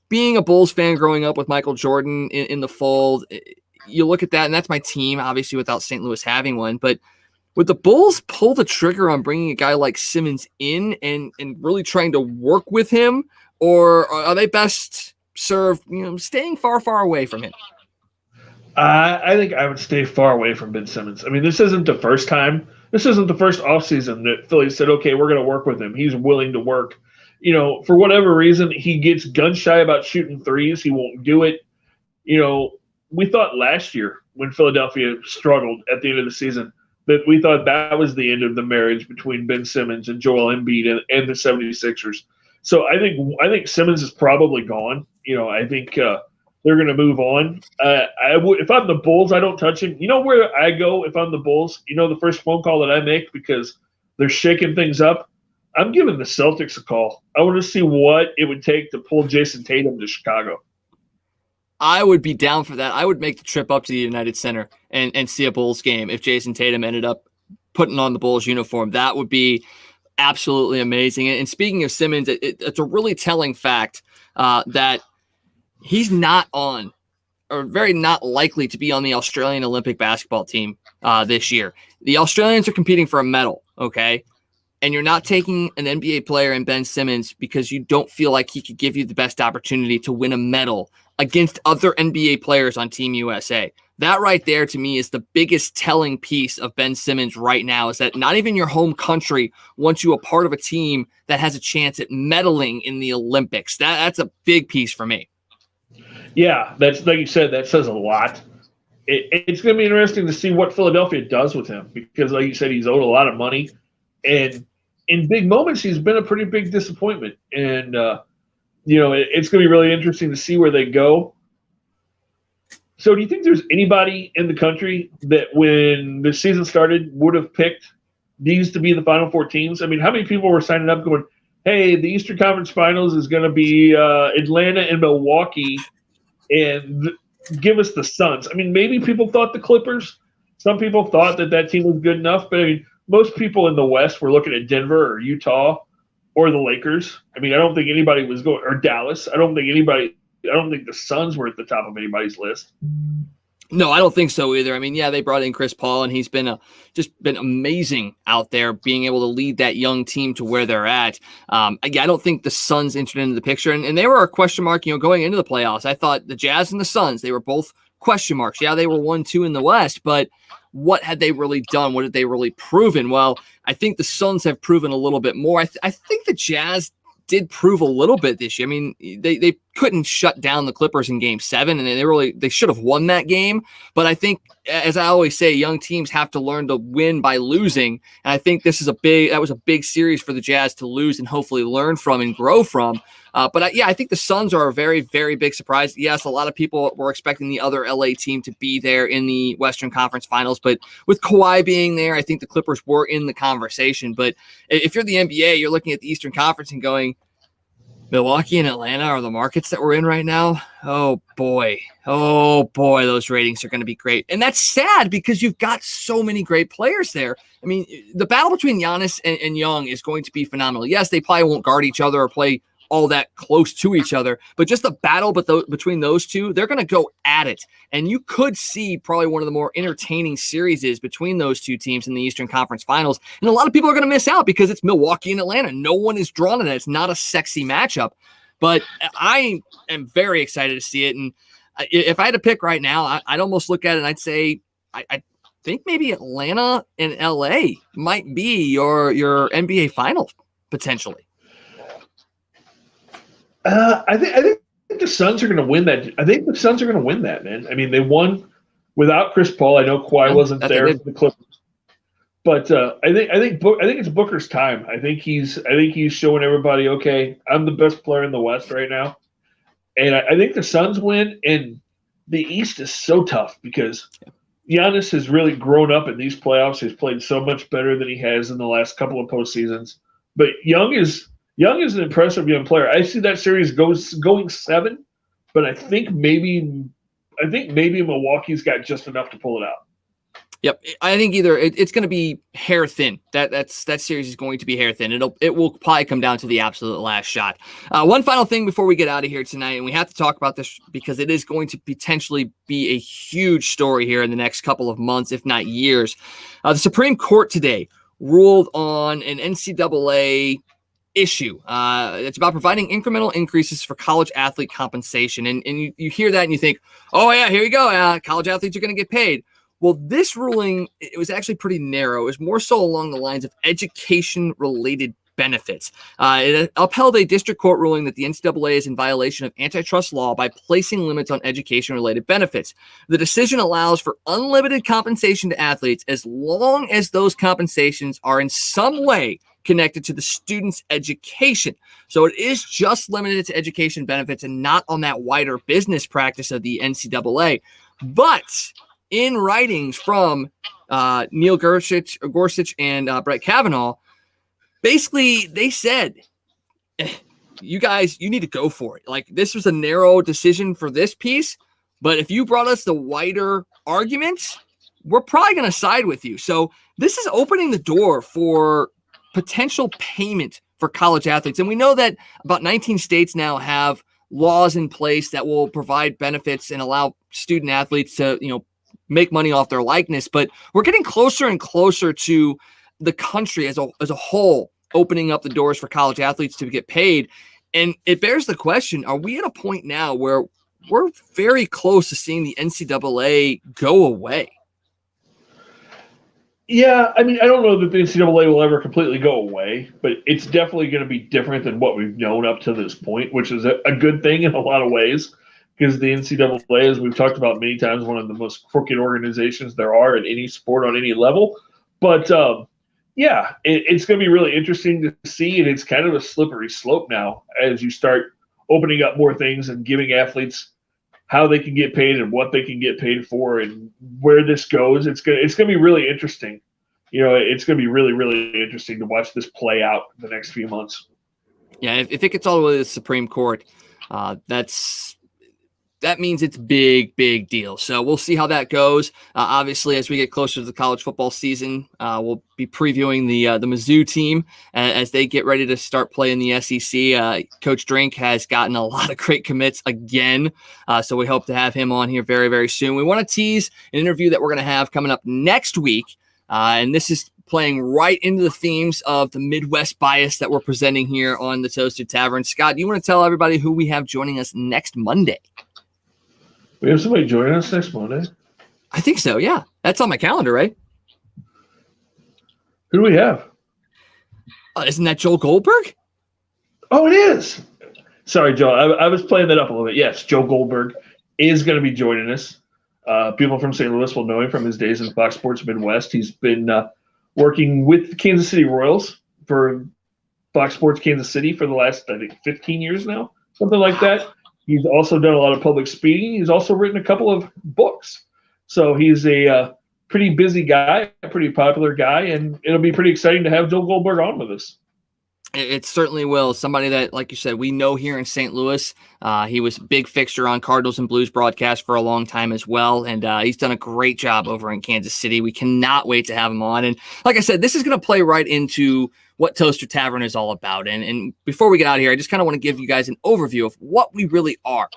being a Bulls fan growing up with Michael Jordan in the fold, you look at that, and that's my team, obviously, without St. Louis having one. But would the Bulls pull the trigger on bringing a guy like Simmons in and really trying to work with him, or are they best served, staying far, far away from him? I think I would stay far away from Ben Simmons. I mean, this isn't the first time. This isn't the first offseason that Philly said, okay, we're going to work with him. He's willing to work. For whatever reason, he gets gun shy about shooting threes. He won't do it. We thought last year when Philadelphia struggled at the end of the season that we thought that was the end of the marriage between Ben Simmons and Joel Embiid and the 76ers. So I think Simmons is probably gone. I think they're going to move on. I would, if I'm the Bulls, I don't touch him. Where I go if I'm the Bulls? The first phone call that I make because they're shaking things up, I'm giving the Celtics a call. I want to see what it would take to pull Jason Tatum to Chicago. I would be down for that. I would make the trip up to the United Center and see a Bulls game if Jason Tatum ended up putting on the Bulls uniform. That would be absolutely amazing. And speaking of Simmons, it's a really telling fact that he's not on, or very not likely to be on, the Australian Olympic basketball team this year. The Australians are competing for a medal, okay? And you're not taking an NBA player in Ben Simmons because you don't feel like he could give you the best opportunity to win a medal against other NBA players on Team USA. That right there to me is the biggest telling piece of Ben Simmons right now, is that not even your home country wants you a part of a team that has a chance at medaling in the Olympics. That's a big piece for me. Yeah, that's like you said, that says a lot. It's going to be interesting to see what Philadelphia does with him because, like you said, he's owed a lot of money. And in big moments, he's been a pretty big disappointment. And, it's going to be really interesting to see where they go. So do you think there's anybody in the country that when the season started would have picked these to be the Final Four teams? I mean, how many people were signing up going, hey, the Eastern Conference Finals is going to be Atlanta and Milwaukee, and give us the Suns? I mean, maybe people thought the Clippers. Some people thought that team was good enough. But, I mean, most people in the West were looking at Denver or Utah or the Lakers. I mean, I don't think anybody was going – or Dallas. I don't think the Suns were at the top of anybody's list. No, I don't think so either. I mean, yeah, they brought in Chris Paul, and he's been just been amazing out there, being able to lead that young team to where they're at. I don't think the Suns entered into the picture, and they were a question mark, going into the playoffs. I thought the Jazz and the Suns, they were both question marks. Yeah, they were 1-2 in the West, but what had they really done? What had they really proven? Well, I think the Suns have proven a little bit more. I think the Jazz did prove a little bit this year. I mean, they couldn't shut down the Clippers in Game 7, and they should have won that game. But I think, as I always say, young teams have to learn to win by losing. And I think that was a big series for the Jazz to lose and hopefully learn from and grow from. I think the Suns are a very, very big surprise. Yes, a lot of people were expecting the other LA team to be there in the Western Conference Finals, but with Kawhi being there, I think the Clippers were in the conversation. But if you're the NBA, you're looking at the Eastern Conference and going, Milwaukee and Atlanta are the markets that we're in right now. Oh boy, those ratings are going to be great. And that's sad because you've got so many great players there. I mean, the battle between Giannis and Young is going to be phenomenal. Yes, they probably won't guard each other or play all that close to each other, but just the battle between those two, they're going to go at it. And you could see probably one of the more entertaining series between those two teams in the Eastern Conference Finals. And a lot of people are going to miss out because it's Milwaukee and Atlanta. No one is drawn to that. It's not a sexy matchup, but I am very excited to see it. And if I had to pick right now, I'd almost look at it and I'd say, I think maybe Atlanta and LA might be your NBA final potentially. I think the Suns are going to win that. I think the Suns are going to win that, man. I mean, they won without Chris Paul. I know Kawhi wasn't there for the Clippers, but I think it's Booker's time. I think he's showing everybody, okay, I'm the best player in the West right now, and I think the Suns win. And the East is so tough because Giannis has really grown up in these playoffs. He's played so much better than he has in the last couple of postseasons. But Young is an impressive young player. I see that series going 7, but I think maybe Milwaukee's got just enough to pull it out. Yep, I think either it's going to be hair thin. That series is going to be hair thin. It will probably come down to the absolute last shot. One final thing before we get out of here tonight, and we have to talk about this because it is going to potentially be a huge story here in the next couple of months, if not years. The Supreme Court today ruled on an NCAA issue. It's about providing incremental increases for college athlete compensation. And you hear that and you think, oh yeah, here you go. College athletes are going to get paid. Well, this ruling, it was actually pretty narrow. It was more so along the lines of education-related benefits. It upheld a district court ruling that the NCAA is in violation of antitrust law by placing limits on education-related benefits. The decision allows for unlimited compensation to athletes as long as those compensations are in some way connected to the student's education. So it is just limited to education benefits and not on that wider business practice of the NCAA. But in writings from Neil Gorsuch and Brett Kavanaugh, basically they said, you guys, you need to go for it. Like, this was a narrow decision for this piece, but if you brought us the wider arguments, we're probably going to side with you. So this is opening the door for potential payment for college athletes. And we know that about 19 states now have laws in place that will provide benefits and allow student athletes to, make money off their likeness. But we're getting closer and closer to the country as a whole opening up the doors for college athletes to get paid. And it bears the question, are we at a point now where we're very close to seeing the NCAA go away. Yeah, I mean, I don't know that the NCAA will ever completely go away, but it's definitely going to be different than what we've known up to this point, which is a good thing in a lot of ways, because the NCAA, as we've talked about many times, one of the most crooked organizations there are in any sport on any level. But yeah, it's going to be really interesting to see, and it's kind of a slippery slope now as you start opening up more things and giving athletes how they can get paid and what they can get paid for and where this goes. It's gonna be really interesting. It's gonna be really, really interesting to watch this play out in the next few months. Yeah, if it gets all the way to the Supreme Court, that means it's big deal. So we'll see how that goes. Obviously, as we get closer to the college football season, we'll be previewing the Mizzou team as they get ready to start playing the SEC. Coach Drink has gotten a lot of great commits again, so we hope to have him on here very, very soon. We want to tease an interview that we're going to have coming up next week, and this is playing right into the themes of the Midwest bias that we're presenting here on the Toasted Tavern. Scott, do you want to tell everybody who we have joining us next Monday? We have somebody joining us next Monday? I think so, yeah. That's on my calendar, right? Who do we have? Isn't that Joel Goldberg? Oh, it is. Sorry, Joel. I was playing that up a little bit. Yes, Joe Goldberg is going to be joining us. People from St. Louis will know him from his days in Fox Sports Midwest. He's been working with the Kansas City Royals for Fox Sports Kansas City for the last, I think, 15 years now, something like that. He's also done a lot of public speaking. He's also written a couple of books. So he's a pretty busy guy, a pretty popular guy, and it'll be pretty exciting to have Joel Goldberg on with us. It certainly will. Somebody that, like you said, we know here in St. Louis. He was a big fixture on Cardinals and Blues broadcast for a long time as well, and he's done a great job over in Kansas City. We cannot wait to have him on. And like I said, this is going to play right into what Toaster Tavern is all about. And before we get out of here, I just kind of want to give you guys an overview of what we really are.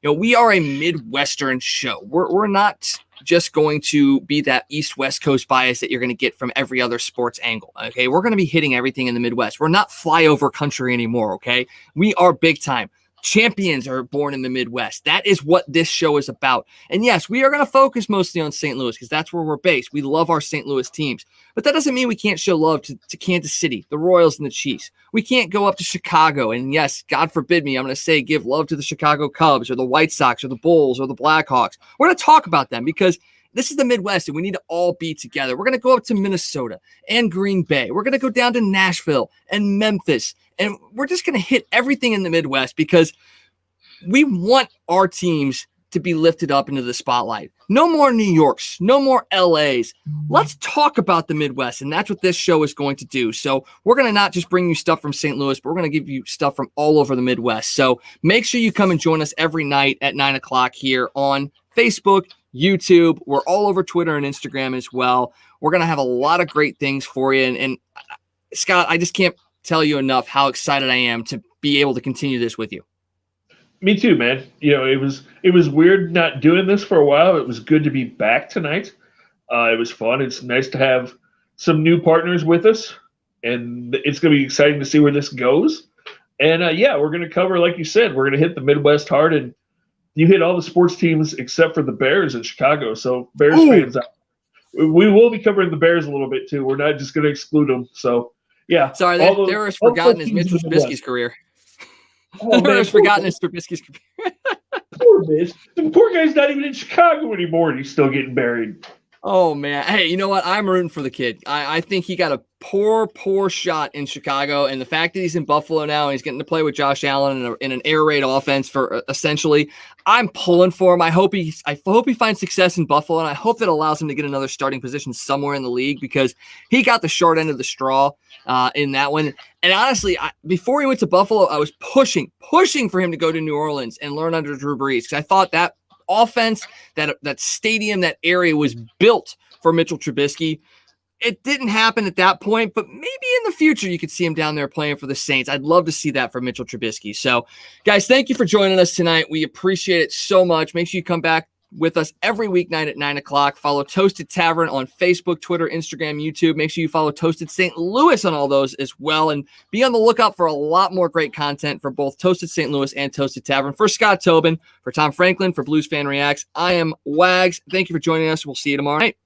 We are a Midwestern show. We're not just going to be that East-West Coast bias that you're going to get from every other sports angle, okay? We're going to be hitting everything in the Midwest. We're not flyover country anymore, okay? We are big time. Champions are born in the Midwest. That is what this show is about. And yes, we are going to focus mostly on St. Louis because that's where we're based. We love our St. Louis teams. But that doesn't mean we can't show love to Kansas City, the Royals, and the Chiefs. We can't go up to Chicago. And yes, God forbid me, I'm going to say give love to the Chicago Cubs or the White Sox or the Bulls or the Blackhawks. We're going to talk about them because this is the Midwest, and we need to all be together. We're going to go up to Minnesota and Green Bay. We're going to go down to Nashville and Memphis, and we're just going to hit everything in the Midwest because we want our teams to be lifted up into the spotlight. No more New Yorks, no more LAs. Let's talk about the Midwest, and that's what this show is going to do. So we're going to not just bring you stuff from St. Louis, but we're going to give you stuff from all over the Midwest. So make sure you come and join us every night at 9 o'clock here on Facebook, YouTube. We're all over Twitter and Instagram as well. We're going to have a lot of great things for you. And Scott, I just can't tell you enough how excited I am to be able to continue this with you. Me too, man. It was weird not doing this for a while. It was good to be back tonight. It was fun. It's nice to have some new partners with us, and it's going to be exciting to see where this goes. And yeah, we're going to cover, like you said, we're going to hit the Midwest hard, and you hit all the sports teams except for the Bears in Chicago. So Bears fans out. We will be covering the Bears a little bit too. We're not just going to exclude them. So yeah. Sorry, there was forgotten his Mitchell Trubisky's career. Oh, there was forgotten his Trubisky's career. Poor Mitch. The poor guy's not even in Chicago anymore, and he's still getting buried. Oh, man. Hey, you know what? I'm rooting for the kid. I think he got a poor shot in Chicago, and the fact that he's in Buffalo now and he's getting to play with Josh Allen in an air raid offense for essentially, I'm pulling for him. I hope he finds success in Buffalo, and I hope that allows him to get another starting position somewhere in the league because he got the short end of the straw in that one. And honestly, before he went to Buffalo, I was pushing for him to go to New Orleans and learn under Drew Brees because I thought that offense, that stadium, that area was built for Mitchell Trubisky. It didn't happen at that point, but maybe in the future you could see him down there playing for the Saints. I'd love to see that for Mitchell Trubisky. So, guys, thank you for joining us tonight. We appreciate it so much. Make sure you come back with us every weeknight at 9 o'clock. Follow Toasted Tavern on Facebook, Twitter, Instagram, YouTube. Make sure you follow Toasted St. Louis on all those as well. And be on the lookout for a lot more great content for both Toasted St. Louis and Toasted Tavern. For Scott Tobin, for Tom Franklin, for Blues Fan Reacts, I am Wags. Thank you for joining us. We'll see you tomorrow night.